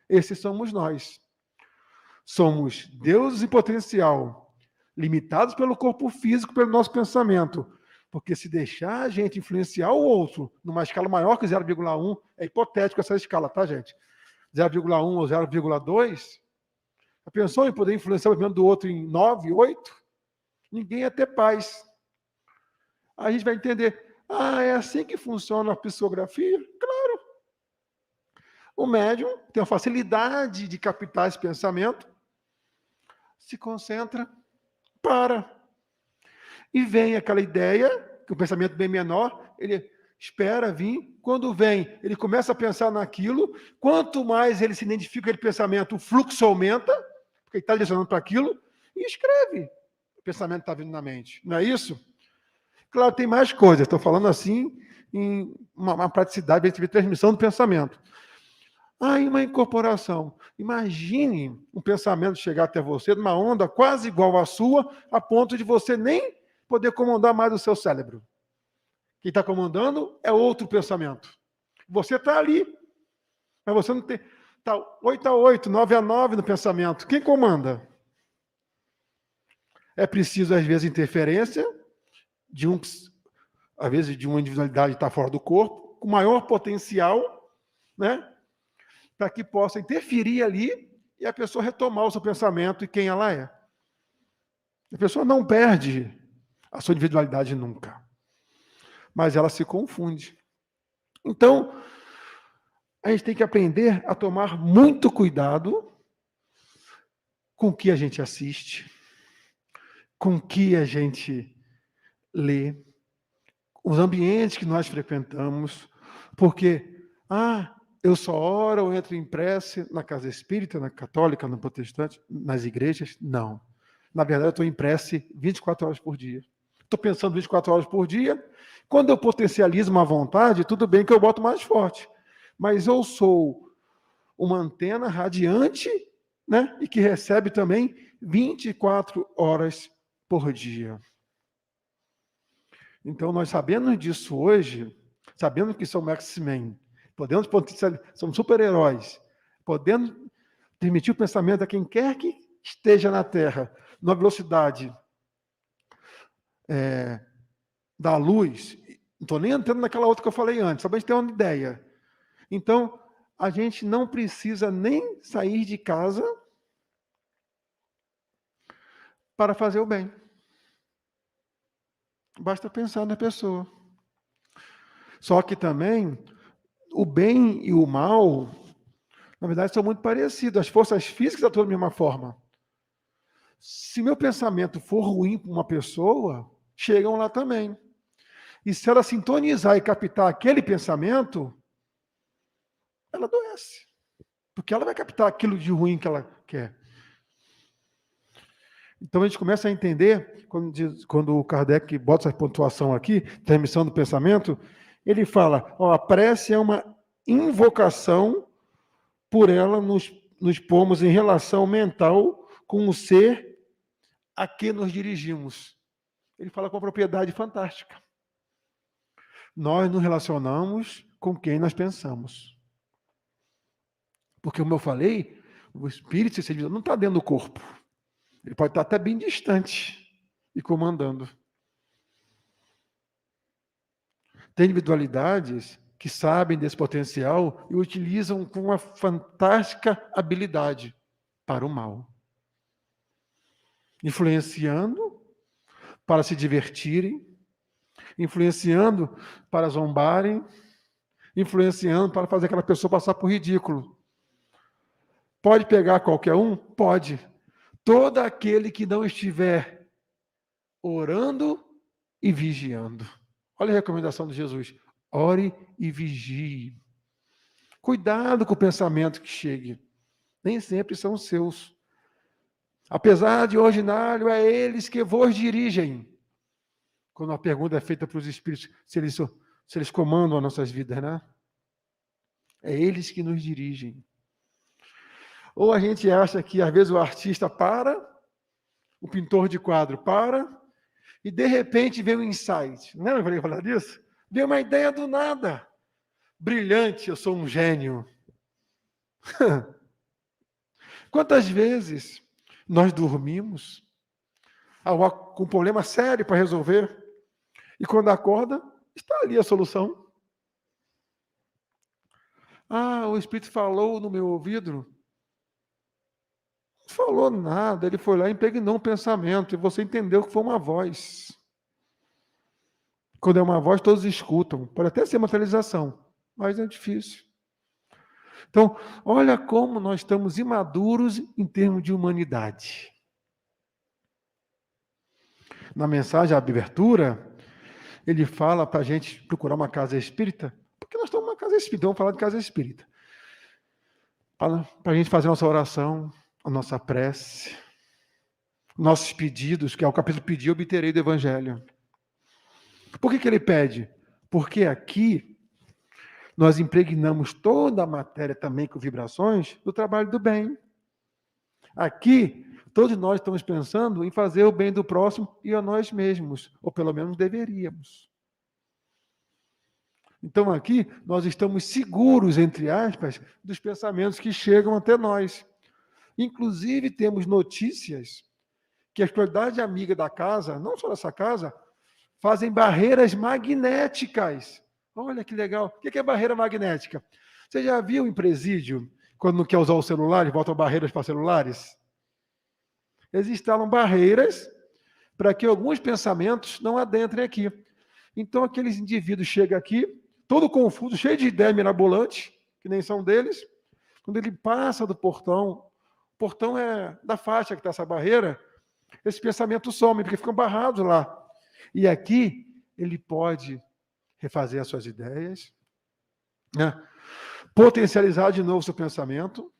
Esses somos nós. Somos deuses em potencial, limitados pelo corpo físico, pelo nosso pensamento. Porque se deixar a gente influenciar o outro numa escala maior que 0,1, é hipotético essa escala, tá, gente? 0,1 ou 0,2, a pensou em poder influenciar o pensamento do outro em 9, 8? Ninguém ia ter paz. Aí a gente vai entender, é assim que funciona a psicografia? Claro. O médium tem uma facilidade de captar esse pensamento, se concentra, para. E vem aquela ideia, que o pensamento bem menor, ele espera vir, quando vem, ele começa a pensar naquilo, quanto mais ele se identifica com aquele pensamento, o fluxo aumenta, porque ele está direcionando para aquilo, e escreve. o pensamento está vindo na mente. Não é isso? Claro, tem mais coisas. Estou falando assim em uma praticidade de transmissão do pensamento. Aí uma incorporação. Imagine um pensamento chegar até você numa onda quase igual à sua, a ponto de você nem poder comandar mais o seu cérebro. Quem está comandando é outro pensamento. Você está ali, mas você não tem... Está 8-8, 9-9 no pensamento. Quem comanda? É preciso, às vezes, interferência às vezes, de uma individualidade que está fora do corpo, com maior potencial, né? Para que possa interferir ali e a pessoa retomar o seu pensamento e quem ela é. A pessoa não perde a sua individualidade nunca, mas ela se confunde. Então, a gente tem que aprender a tomar muito cuidado com o que a gente assiste, com o que a gente lê, os ambientes que nós frequentamos, porque, eu só oro ou entro em prece na casa espírita, na católica, no protestante, nas igrejas? Não. Na verdade, eu estou em prece 24 horas por dia. Estou pensando 24 horas por dia. Quando eu potencializo uma vontade, tudo bem que eu boto mais forte. Mas eu sou uma antena radiante, né? E que recebe também 24 horas por dia. Então, nós sabendo disso hoje, sabendo que somos X-Men, podemos potencializar, somos super-heróis, podendo permitir o pensamento a quem quer que esteja na Terra, na velocidade da luz. Não estou nem entrando naquela outra que eu falei antes, só para a gente ter uma ideia. Então, a gente não precisa nem sair de casa para fazer o bem. Basta pensar na pessoa. Só que também, o bem e o mal, na verdade, são muito parecidos. As forças físicas atuam da mesma forma. Se meu pensamento for ruim para uma pessoa, chegam lá também. E se ela sintonizar e captar aquele pensamento, ela adoece. Porque ela vai captar aquilo de ruim que ela quer. Então a gente começa a entender, quando o Kardec bota essa pontuação aqui, transmissão do pensamento, ele fala, a prece é uma invocação, por ela nos pomos em relação mental com o ser a que nos dirigimos. Ele fala com uma propriedade fantástica. Nós nos relacionamos com quem nós pensamos. Porque, como eu falei, o espírito não está dentro do corpo. Ele pode estar até bem distante e comandando. Tem individualidades que sabem desse potencial e utilizam com uma fantástica habilidade para o mal. Influenciando para se divertirem, influenciando para zombarem, influenciando para fazer aquela pessoa passar por ridículo. Pode pegar qualquer um? Pode. Todo aquele que não estiver orando e vigiando. Olha a recomendação de Jesus. Ore e vigie. Cuidado com o pensamento que chegue. Nem sempre são seus. Apesar de ordinário, é eles que vos dirigem. Quando a pergunta é feita para os espíritos, se eles comandam as nossas vidas, né? É eles que nos dirigem. Ou a gente acha que, às vezes, o artista para, o pintor de quadro para, e, de repente, vem um insight. Não lembra que eu falei falar disso? Vem uma ideia do nada. Brilhante, eu sou um gênio. Quantas vezes nós dormimos com um problema sério para resolver, e quando acorda, está ali a solução. O Espírito falou no meu ouvido. Não falou nada, ele foi lá e impregnou um pensamento, e você entendeu que foi uma voz. Quando é uma voz, todos escutam. Pode até ser materialização, mas é difícil. Então, olha como nós estamos imaduros em termos de humanidade. Na mensagem, a abertura, ele fala para a gente procurar uma casa espírita, porque nós estamos numa casa espírita, vamos falar de casa espírita. Para a gente fazer a nossa oração, a nossa prece. nossos pedidos, que é o capítulo Pedir, obterei do Evangelho. Por que ele pede? Porque aqui nós impregnamos toda a matéria também com vibrações do trabalho do bem. Aqui, todos nós estamos pensando em fazer o bem do próximo e a nós mesmos, ou pelo menos deveríamos. Então aqui nós estamos seguros, entre aspas, dos pensamentos que chegam até nós. Inclusive temos notícias que a espiritualidade amiga da casa, não só dessa casa, fazem barreiras magnéticas. Olha que legal. O que é barreira magnética? Você já viu em presídio, quando não quer usar o celular, eles botam barreiras para celulares? Eles instalam barreiras para que alguns pensamentos não adentrem aqui. Então aqueles indivíduos chegam aqui, todo confuso, cheio de ideia mirabolante, que nem são deles. Quando ele passa do portão, o portão é da faixa que está essa barreira, esses pensamentos somem, porque ficam barrados lá. E aqui ele pode refazer as suas ideias, né? Potencializar de novo seu pensamento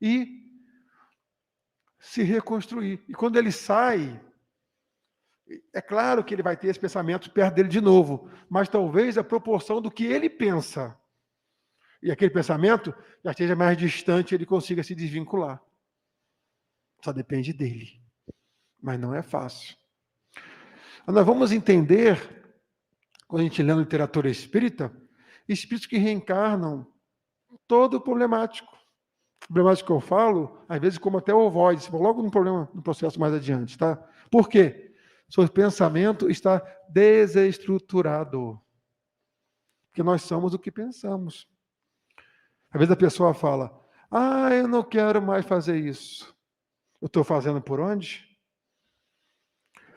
e se reconstruir. E quando ele sai, é claro que ele vai ter esse pensamento perto dele de novo, mas talvez a proporção do que ele pensa e aquele pensamento já esteja mais distante, ele consiga se desvincular. Só depende dele. Mas não é fácil. Nós vamos entender, quando a gente lê a literatura espírita, espíritos que reencarnam todo problemático. O problemático que eu falo, às vezes como até ovoide, logo no problema, no processo mais adiante, tá? Por quê? Seu pensamento está desestruturado. Porque nós somos o que pensamos. Às vezes a pessoa fala, eu não quero mais fazer isso. Eu estou fazendo por onde?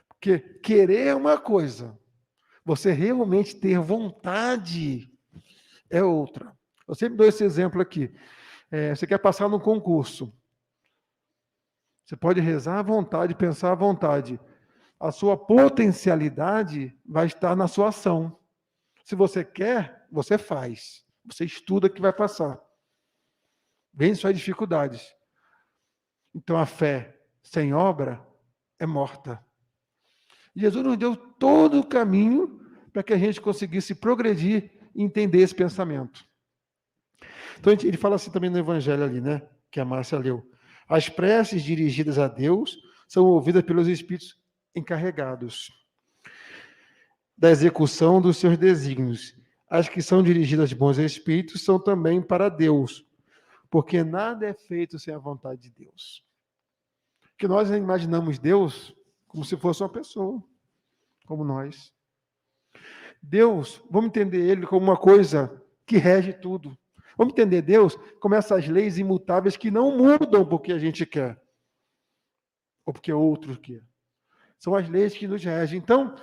Porque querer é uma coisa. Você realmente ter vontade é outra. Eu sempre dou esse exemplo aqui. Você quer passar num concurso. Você pode rezar à vontade, pensar à vontade. A sua potencialidade vai estar na sua ação. Se você quer, você faz. Você estuda que vai passar. Vence suas dificuldades. Então a fé sem obra é morta. Jesus nos deu todo o caminho para que a gente conseguisse progredir e entender esse pensamento. Então ele fala assim também no Evangelho ali, né? Que a Márcia leu. As preces dirigidas a Deus são ouvidas pelos espíritos encarregados da execução dos seus desígnios. As que são dirigidas de bons espíritos são também para Deus, porque nada é feito sem a vontade de Deus. Porque nós imaginamos Deus como se fosse uma pessoa, como nós. Deus, vamos entender Ele como uma coisa que rege tudo. Vamos entender Deus como essas leis imutáveis que não mudam porque a gente quer, ou porque outros querem. São as leis que nos regem. Então,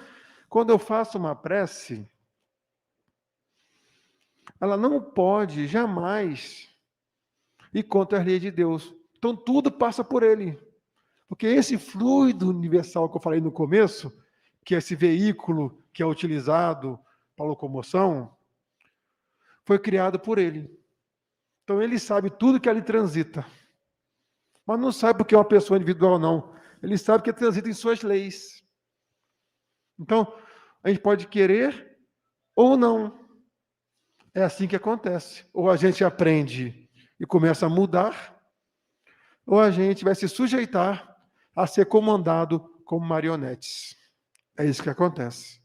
quando eu faço uma prece, ela não pode jamais ir contra as leis de Deus. Então, tudo passa por Ele. Porque esse fluido universal que eu falei no começo, que é esse veículo que é utilizado para locomoção, foi criado por Ele. Então, Ele sabe tudo que ali transita. Mas não sabe porque é uma pessoa individual, não. Ele sabe que transita em suas leis. Então, a gente pode querer ou não. É assim que acontece. Ou a gente aprende e começa a mudar, ou a gente vai se sujeitar a ser comandado como marionetes. É isso que acontece.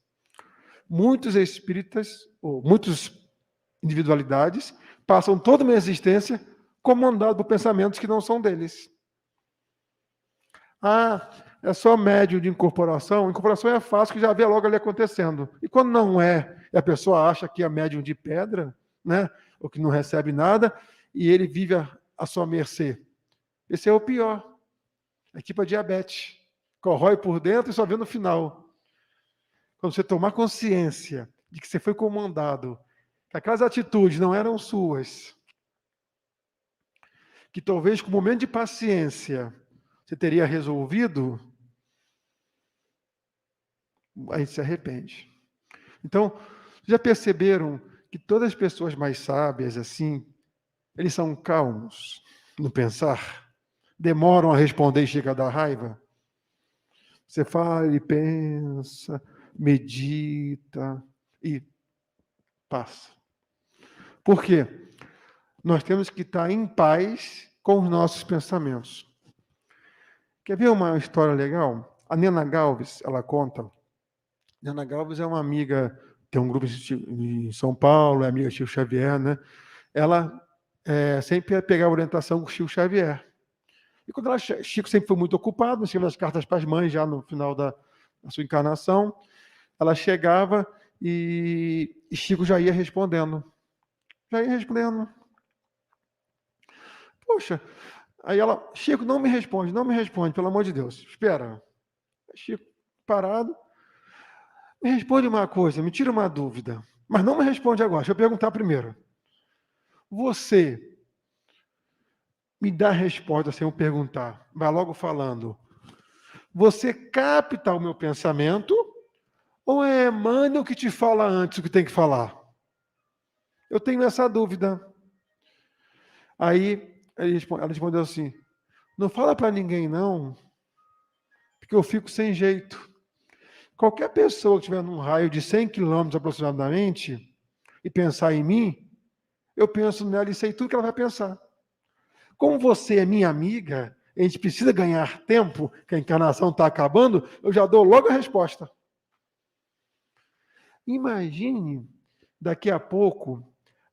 Muitos espíritas, ou muitas individualidades, passam toda uma existência comandado por pensamentos que não são deles. É só médio de incorporação. Incorporação é fácil, que já vê logo ali acontecendo. E quando não é, e a pessoa acha que é médium de pedra, né, ou que não recebe nada, e ele vive à sua mercê. Esse é o pior. É tipo a diabetes. Corrói por dentro e só vê no final. Quando você tomar consciência de que você foi comandado, que aquelas atitudes não eram suas, que talvez com um momento de paciência você teria resolvido, a gente se arrepende. Então, já perceberam que todas as pessoas mais sábias, assim, eles são calmos no pensar? demoram a responder e chega a dar raiva? Você fala e pensa, medita e passa. Por quê? Nós temos que estar em paz com os nossos pensamentos. Quer ver uma história legal? A Nena Galves, ela conta. Nena Galves é uma amiga, tem um grupo em São Paulo, é amiga de Chico Xavier, né? Ela sempre ia pegar orientação com o Chico Xavier. E quando Chico sempre foi muito ocupado, escrevendo as cartas para as mães já no final da sua encarnação, ela chegava e Chico já ia respondendo. Poxa, aí ela, Chico, não me responde, pelo amor de Deus, espera. Chico, parado, me responde uma coisa, me tira uma dúvida, mas não me responde agora, deixa eu perguntar primeiro. Você me dá a resposta sem eu perguntar, vai logo falando. Você capta o meu pensamento ou é Emmanuel que te fala antes o que tem que falar? Eu tenho essa dúvida. Aí ela respondeu assim, não fala para ninguém não, porque eu fico sem jeito. Qualquer pessoa que estiver num raio de 100 quilômetros aproximadamente e pensar em mim, eu penso nela e sei tudo que ela vai pensar. Como você é minha amiga, a gente precisa ganhar tempo, que a encarnação está acabando, eu já dou logo a resposta. Imagine, daqui a pouco,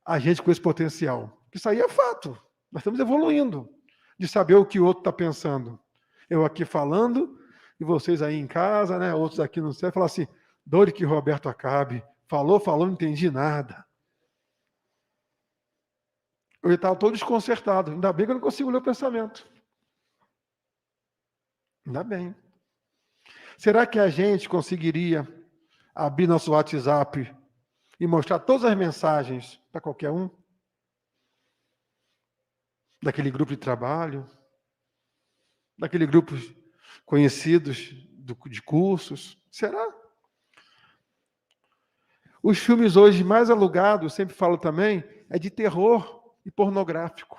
a gente com esse potencial. Isso aí é fato. Nós estamos evoluindo, de saber o que o outro está pensando. Eu aqui falando, e vocês aí em casa, né? Outros aqui no céu, falam assim, doido que Roberto acabe. Falou, não entendi nada. Eu estava todo desconcertado. Ainda bem que eu não consigo ler o pensamento. Ainda bem. Será que a gente conseguiria abrir nosso WhatsApp e mostrar todas as mensagens para qualquer um? Daquele grupo de trabalho? Daquele grupo conhecidos de cursos? Será? Os filmes hoje mais alugados, sempre falo também, é de terror e pornográfico.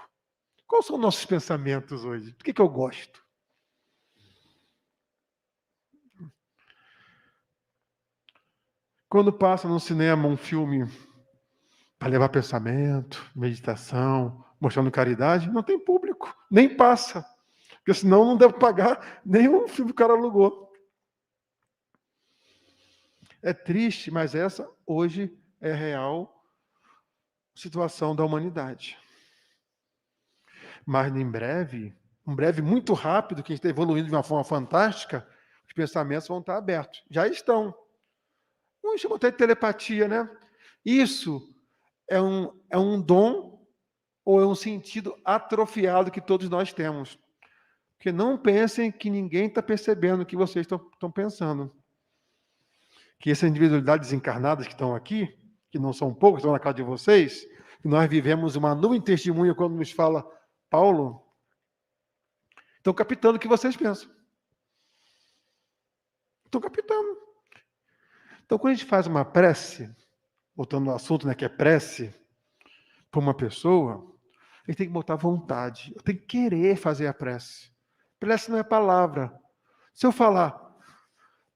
Quais são os nossos pensamentos hoje? Do que eu gosto? Quando passa no cinema um filme para levar pensamento, meditação, mostrando caridade, não tem público, nem passa. Porque senão não deve pagar nenhum filme que o cara alugou. É triste, mas essa hoje é a real situação da humanidade. Mas em breve, muito rápido, que a gente está evoluindo de uma forma fantástica, os pensamentos vão estar abertos. Já estão. Vamos chamar até de telepatia, né? Isso é um dom ou é um sentido atrofiado que todos nós temos. Porque não pensem que ninguém está percebendo o que vocês estão pensando. Que essas individualidades encarnadas que estão aqui, que não são poucas, estão na casa de vocês, que nós vivemos uma nuvem de testemunho quando nos fala Paulo, estão captando o que vocês pensam. Estão captando. Então, quando a gente faz uma prece, voltando no assunto, né, que é prece, para uma pessoa, a gente tem que botar vontade. Eu tenho que querer fazer a prece. Prece não é palavra. Se eu falar,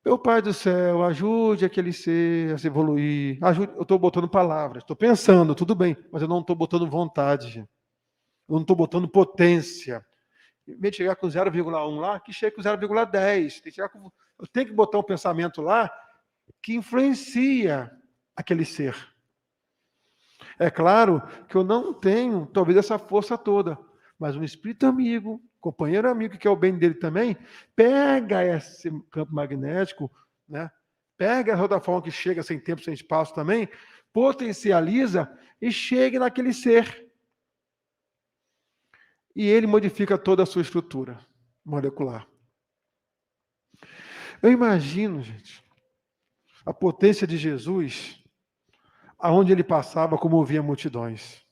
meu Pai do céu, ajude aquele ser a se evoluir, ajude, eu estou botando palavras, estou pensando, tudo bem, mas eu não estou botando vontade. Eu não estou botando potência. Em vez de chegar com 0,1 lá, que chegue com 0,10. Eu tenho que botar um pensamento lá que influencia aquele ser. É claro que eu não tenho, talvez, essa força toda, mas um espírito amigo, companheiro amigo, que é o bem dele também, pega esse campo magnético, né? Pega a rotaforma que chega sem tempo, sem espaço também, potencializa e chega naquele ser. E ele modifica toda a sua estrutura molecular. Eu imagino, gente, a potência de Jesus, aonde ele passava, comovia multidões.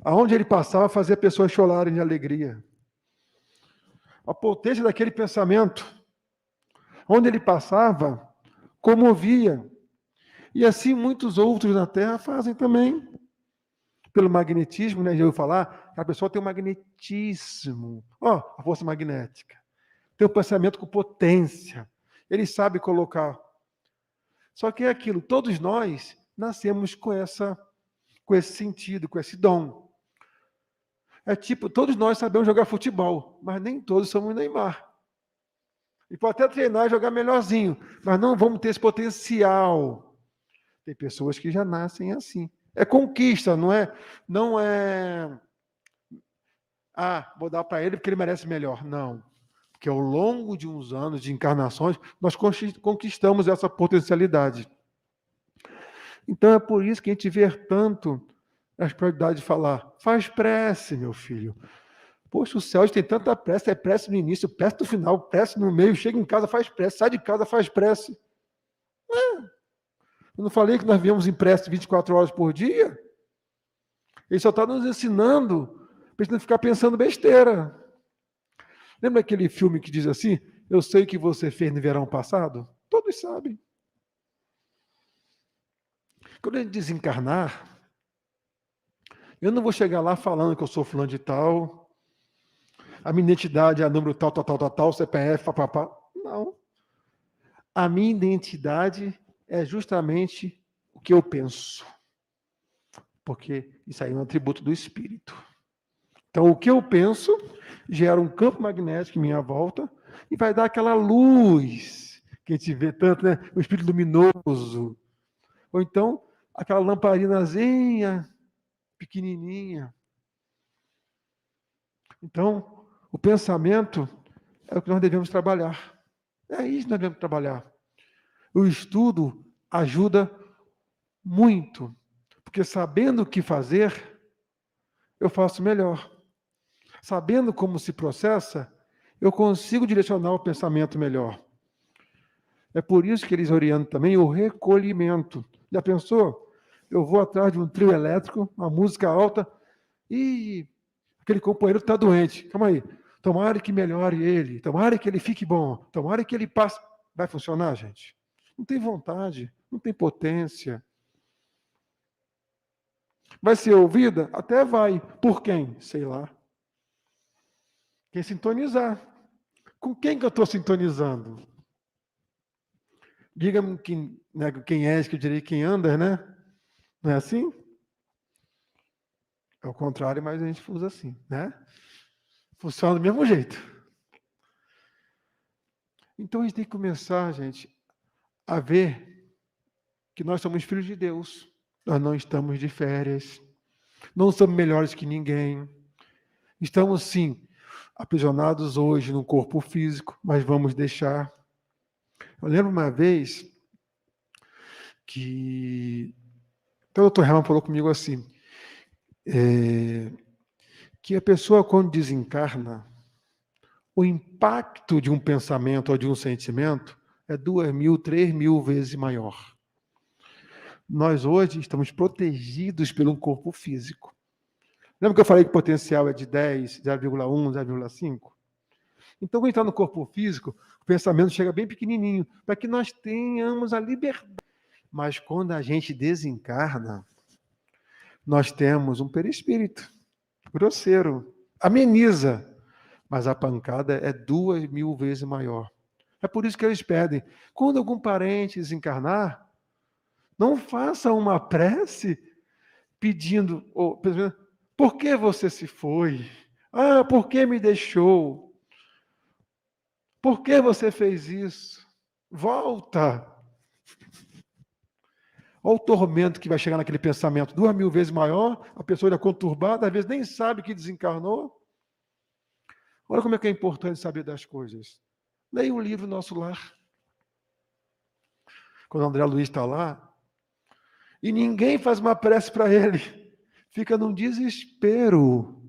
Aonde ele passava, fazia pessoas chorarem de alegria. A potência daquele pensamento, onde ele passava, comovia. E assim muitos outros na Terra fazem também. pelo magnetismo, né? Já ouviu falar? A pessoa tem um magnetismo. A força magnética. Tem um pensamento com potência. Ele sabe colocar. Só que é aquilo, todos nós nascemos com esse sentido, com esse dom. É tipo, todos nós sabemos jogar futebol, mas nem todos somos Neymar. E pode até treinar e jogar melhorzinho, mas não vamos ter esse potencial. Tem pessoas que já nascem assim. É conquista, não é? Vou dar para ele porque ele merece melhor. Não. Porque ao longo de uns anos de encarnações, nós conquistamos essa potencialidade. Então é por isso que a gente vê tanto as prioridades de falar, faz prece, meu filho. Poxa, o céu tem tanta prece, é prece no início, prece no final, prece no meio, chega em casa, faz prece, sai de casa, faz prece. Eu não falei que nós viemos em prece 24 horas por dia? Ele só está nos ensinando para a gente não ficar pensando besteira. Lembra aquele filme que diz assim, eu sei o que você fez no verão passado? Todos sabem. Quando ele desencarnar, eu não vou chegar lá falando que eu sou fulano de tal, a minha identidade é número tal, CPF, papapá. Não. A minha identidade é justamente o que eu penso. Porque isso aí é um atributo do espírito. Então, o que eu penso gera um campo magnético em minha volta e vai dar aquela luz que a gente vê tanto, né? O espírito luminoso. Ou então, aquela lamparinazinha pequenininha. Então, o pensamento é o que nós devemos trabalhar. É isso que nós devemos trabalhar. O estudo ajuda muito, porque sabendo o que fazer, eu faço melhor. Sabendo como se processa, eu consigo direcionar o pensamento melhor. É por isso que eles orientam também o recolhimento. Já pensou? Eu vou atrás de um trio elétrico, uma música alta, e aquele companheiro está doente. Calma aí. Tomara que melhore ele, tomara que ele fique bom, tomara que ele passe. Vai funcionar, gente? Não tem vontade, não tem potência. Vai ser ouvida? Até vai. Por quem? Sei lá. Quem sintonizar. Com quem que eu estou sintonizando? Diga-me quem és, que eu direi quem anda, né? Não é assim? É o contrário, mas a gente usa assim, né? Funciona do mesmo jeito. Então a gente tem que começar, gente, a ver que nós somos filhos de Deus. Nós não estamos de férias. Não somos melhores que ninguém. Estamos, sim, aprisionados hoje no corpo físico, mas vamos deixar. Eu lembro uma vez que então, o Dr. Herman falou comigo assim, que a pessoa, quando desencarna, o impacto de um pensamento ou de um sentimento é 2.000, 3.000 vezes maior. Nós hoje estamos protegidos pelo corpo físico. Lembra que eu falei que o potencial é de 10, 0,1, 0,5? Então, quando está no corpo físico, o pensamento chega bem pequenininho, para que nós tenhamos a liberdade. Mas quando a gente desencarna, nós temos um perispírito grosseiro, ameniza, mas a pancada é 2.000 vezes maior. É por isso que eles pedem, quando algum parente desencarnar, não faça uma prece pedindo, por que você se foi? Por que me deixou? Por que você fez isso? Volta! Olha o tormento que vai chegar naquele pensamento, 2.000 vezes maior, a pessoa é conturbada, às vezes nem sabe que desencarnou. Olha como é que é importante saber das coisas. Leia o livro Nosso Lar. Quando o André Luiz está lá, e ninguém faz uma prece para ele, fica num desespero.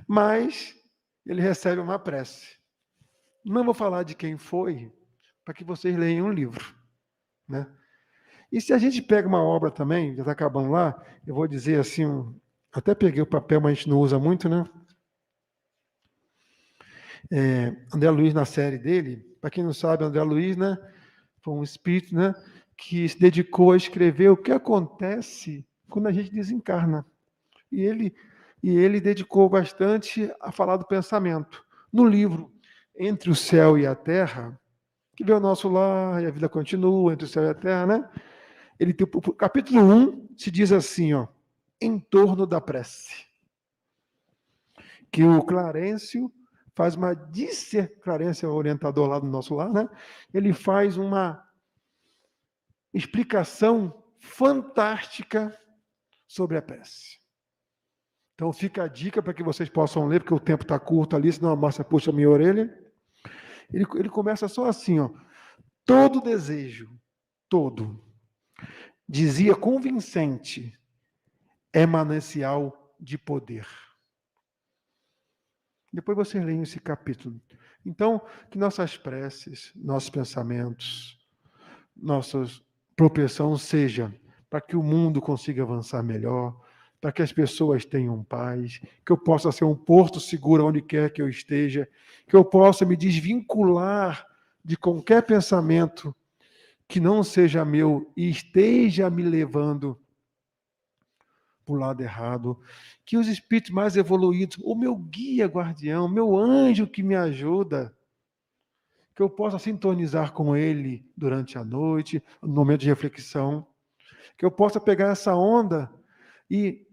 Mas ele recebe uma prece. Não vou falar de quem foi, para que vocês leiam um livro, né? E se a gente pega uma obra também, já está acabando lá, eu vou dizer assim, até peguei o papel, mas a gente não usa muito, né? André Luiz, na série dele, para quem não sabe, André Luiz, né, foi um espírito, né, que se dedicou a escrever o que acontece quando a gente desencarna. E ele dedicou bastante a falar do pensamento. No livro Entre o Céu e a Terra, que vê o nosso lar e a vida continua entre o céu e a terra, né? Ele tem, o capítulo 1 se diz assim, ó, em torno da prece. Que o Clarencio faz uma Clarencio é o orientador lá do nosso lar, né? Ele faz uma explicação fantástica sobre a prece. Então fica a dica para que vocês possam ler, porque o tempo está curto ali, senão a Márcia puxa a minha orelha. Ele começa só assim, ó. Todo desejo, todo, dizia convincente, é manancial de poder. Depois vocês leem esse capítulo. Então, que nossas preces, nossos pensamentos, nossa propensão seja para que o mundo consiga avançar melhor, para que as pessoas tenham paz, que eu possa ser um porto seguro onde quer que eu esteja, que eu possa me desvincular de qualquer pensamento que não seja meu e esteja me levando para o lado errado, que os espíritos mais evoluídos, o meu guia guardião, meu anjo que me ajuda, que eu possa sintonizar com ele durante a noite, no momento de reflexão, que eu possa pegar essa onda e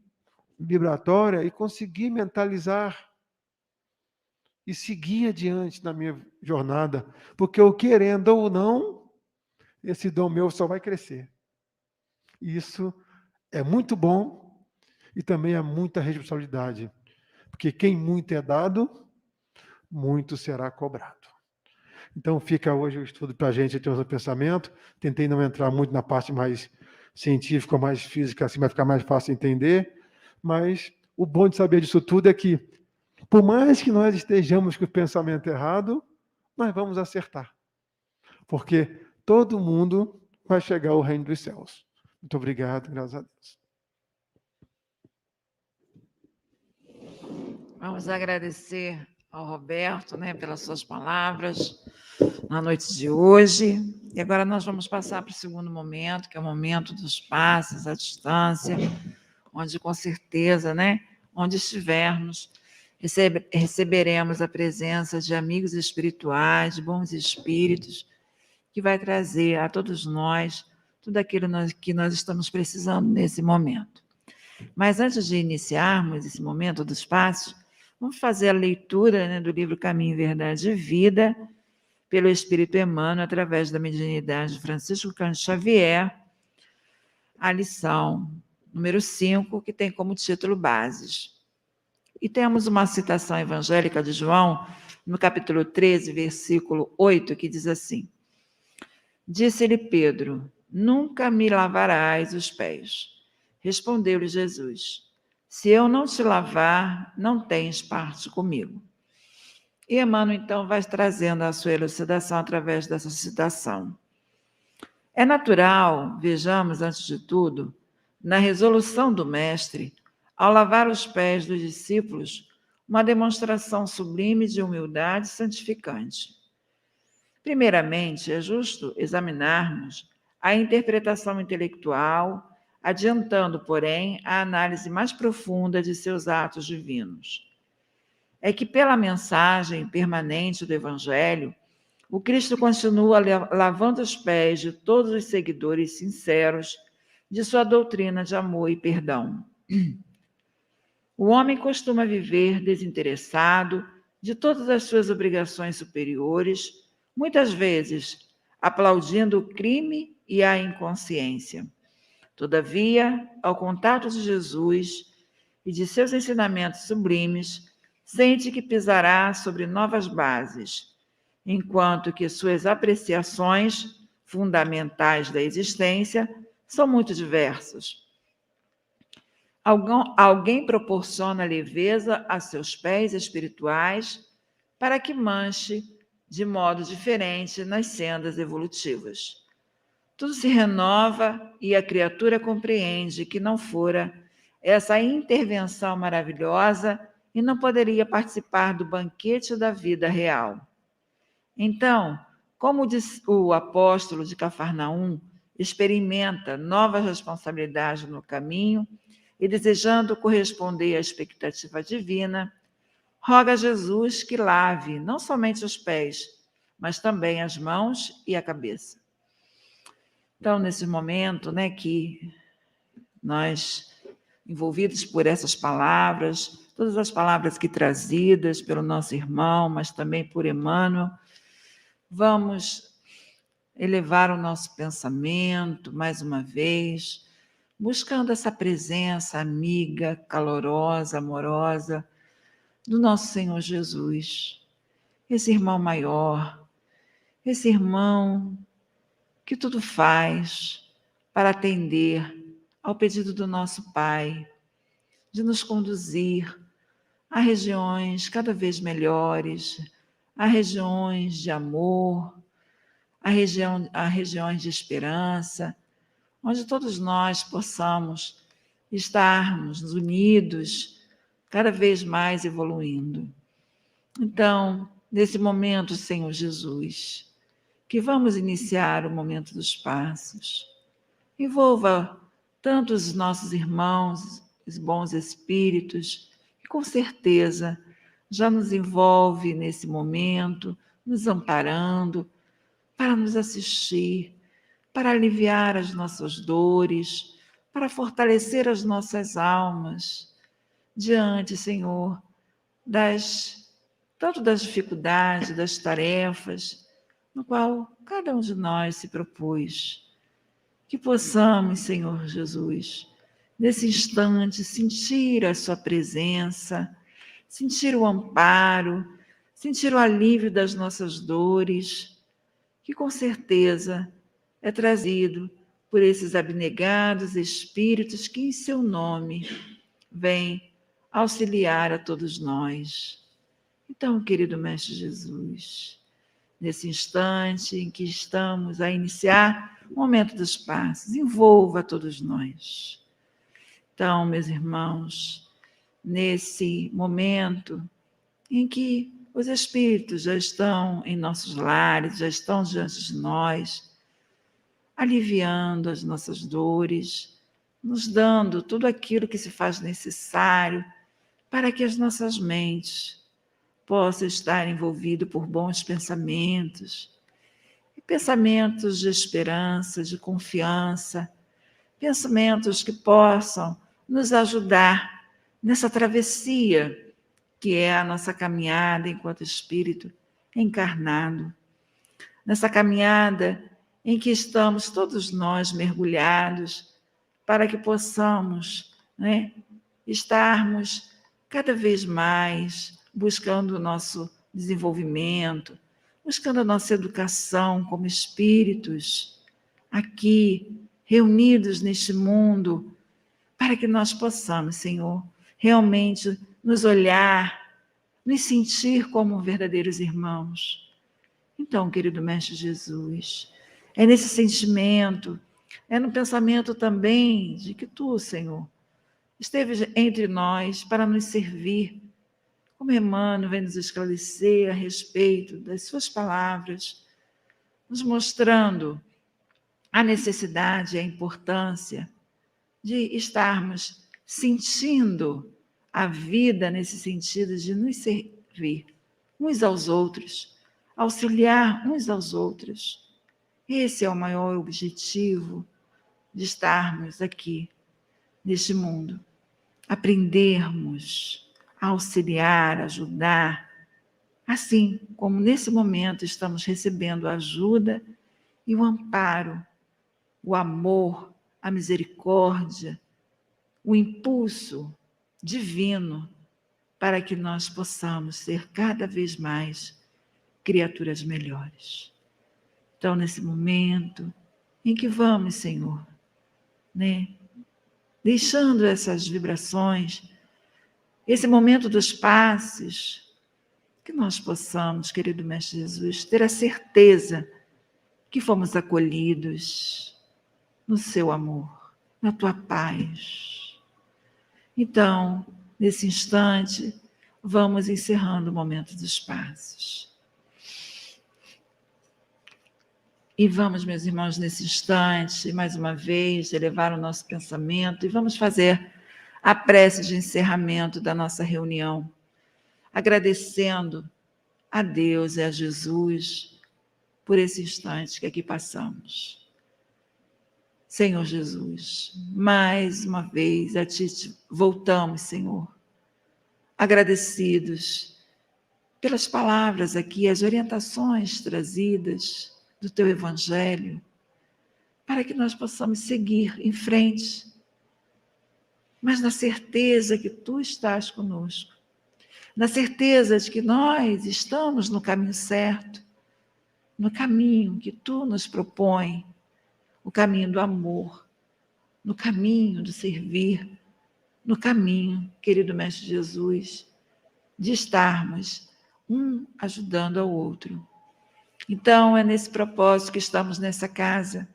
vibratória e conseguir mentalizar e seguir adiante na minha jornada, porque eu querendo ou não, esse dom meu só vai crescer. Isso é muito bom e também é muita responsabilidade, porque quem muito é dado, muito será cobrado. Então fica hoje o estudo para a gente ter um pensamento. Tentei não entrar muito na parte mais científica, mais física, assim vai ficar mais fácil entender, mas o bom de saber disso tudo é que, por mais que nós estejamos com o pensamento errado, nós vamos acertar, porque todo mundo vai chegar ao reino dos céus. Muito obrigado, graças a Deus. Vamos agradecer ao Roberto, né, pelas suas palavras na noite de hoje. E agora nós vamos passar para o segundo momento, que é o momento dos passes à distância, onde com certeza, né, onde estivermos, receberemos a presença de amigos espirituais, de bons espíritos, que vai trazer a todos nós tudo aquilo que nós estamos precisando nesse momento. Mas antes de iniciarmos esse momento dos passos, vamos fazer a leitura, né, do livro Caminho, Verdade e Vida, pelo Espírito Emmanuel, através da mediunidade de Francisco Cândido Xavier, a lição número 5, que tem como título Bases. E temos uma citação evangélica de João, no capítulo 13, versículo 8, que diz assim: Disse-lhe Pedro, nunca me lavarás os pés. Respondeu-lhe Jesus, se eu não te lavar, não tens parte comigo. E Emmanuel, então, vai trazendo a sua elucidação através dessa citação. É natural, vejamos, antes de tudo, na resolução do Mestre, ao lavar os pés dos discípulos, uma demonstração sublime de humildade santificante. Primeiramente, é justo examinarmos a interpretação intelectual, adiantando, porém, a análise mais profunda de seus atos divinos. É que, pela mensagem permanente do Evangelho, o Cristo continua lavando os pés de todos os seguidores sinceros de sua doutrina de amor e perdão. O homem costuma viver desinteressado de todas as suas obrigações superiores, muitas vezes aplaudindo o crime e a inconsciência. Todavia, ao contato de Jesus e de seus ensinamentos sublimes, sente que pisará sobre novas bases, enquanto que suas apreciações fundamentais da existência são muito diversas. Alguém proporciona leveza a seus pés espirituais para que manche de modo diferente nas sendas evolutivas. Tudo se renova e a criatura compreende que não fora essa intervenção maravilhosa e não poderia participar do banquete da vida real. Então, como diz o apóstolo de Cafarnaum, experimenta novas responsabilidades no caminho e, desejando corresponder à expectativa divina, roga a Jesus que lave não somente os pés, mas também as mãos e a cabeça. Então, nesse momento, né, que nós, envolvidos por essas palavras, todas as palavras que trazidas pelo nosso irmão, mas também por Emmanuel, vamos elevar o nosso pensamento, mais uma vez, buscando essa presença amiga, calorosa, amorosa do nosso Senhor Jesus, esse irmão maior, esse irmão que tudo faz para atender ao pedido do nosso Pai, de nos conduzir a regiões cada vez melhores, a regiões de amor, a regiões de esperança, onde todos nós possamos estarmos unidos, cada vez mais evoluindo. Então, nesse momento, Senhor Jesus, que vamos iniciar o momento dos passos, envolva tanto os nossos irmãos, os bons espíritos, que com certeza já nos envolve nesse momento, nos amparando, para nos assistir, para aliviar as nossas dores, para fortalecer as nossas almas, diante, Senhor, tanto das dificuldades, das tarefas, no qual cada um de nós se propôs. Que possamos, Senhor Jesus, nesse instante, sentir a sua presença, sentir o amparo, sentir o alívio das nossas dores, que com certeza é trazido por esses abnegados espíritos que, em seu nome, vêm auxiliar a todos nós. Então, querido Mestre Jesus, nesse instante em que estamos a iniciar o momento dos passos, envolva todos nós. Então, meus irmãos, nesse momento em que os espíritos já estão em nossos lares, já estão diante de nós, aliviando as nossas dores, nos dando tudo aquilo que se faz necessário para que as nossas mentes possam estar envolvidas por bons pensamentos, pensamentos de esperança, de confiança, pensamentos que possam nos ajudar nessa travessia que é a nossa caminhada enquanto espírito encarnado, nessa caminhada em que estamos todos nós mergulhados para que possamos, né, estarmos cada vez mais buscando o nosso desenvolvimento, buscando a nossa educação como espíritos aqui reunidos neste mundo, para que nós possamos, Senhor, realmente nos olhar, nos sentir como verdadeiros irmãos. Então, querido Mestre Jesus, é nesse sentimento, é no pensamento também de que Tu, Senhor, esteve entre nós para nos servir, como Emmanuel vem nos esclarecer a respeito das suas palavras, nos mostrando a necessidade e a importância de estarmos sentindo a vida nesse sentido de nos servir uns aos outros, auxiliar uns aos outros. Esse é o maior objetivo de estarmos aqui neste mundo. Aprendermos a auxiliar, ajudar, assim como nesse momento estamos recebendo a ajuda e o amparo, o amor, a misericórdia, o impulso divino para que nós possamos ser cada vez mais criaturas melhores. Então, nesse momento em que vamos, Senhor, né, deixando essas vibrações, esse momento dos passes, que nós possamos, querido Mestre Jesus, ter a certeza que fomos acolhidos no seu amor, na tua paz. Então, nesse instante, vamos encerrando o momento dos passos. E vamos, meus irmãos, nesse instante, mais uma vez, elevar o nosso pensamento e vamos fazer a prece de encerramento da nossa reunião, agradecendo a Deus e a Jesus por esse instante que aqui passamos. Senhor Jesus, mais uma vez a Ti voltamos, Senhor, agradecidos pelas palavras aqui, as orientações trazidas do Teu Evangelho, para que nós possamos seguir em frente, mas na certeza que Tu estás conosco, na certeza de que nós estamos no caminho certo, no caminho que Tu nos propõe, o caminho do amor, no caminho do servir, no caminho, querido Mestre Jesus, de estarmos um ajudando ao outro. Então, é nesse propósito que estamos nessa casa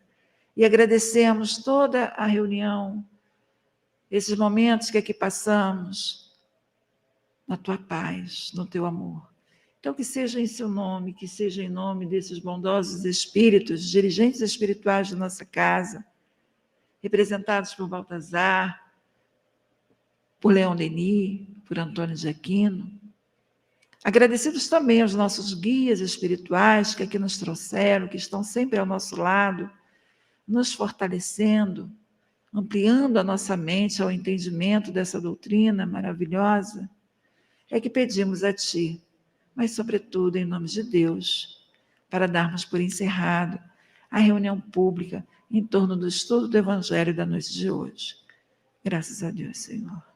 e agradecemos toda a reunião, esses momentos que aqui passamos, na Tua paz, no Teu amor. Então, que seja em Seu nome, que seja em nome desses bondosos espíritos, dirigentes espirituais da nossa casa, representados por Baltazar, por Leão Denis, por Antônio de Aquino. Agradecidos também aos nossos guias espirituais que aqui nos trouxeram, que estão sempre ao nosso lado, nos fortalecendo, ampliando a nossa mente ao entendimento dessa doutrina maravilhosa. É que pedimos a Ti, mas sobretudo em nome de Deus, para darmos por encerrado a reunião pública em torno do estudo do Evangelho da noite de hoje. Graças a Deus, Senhor.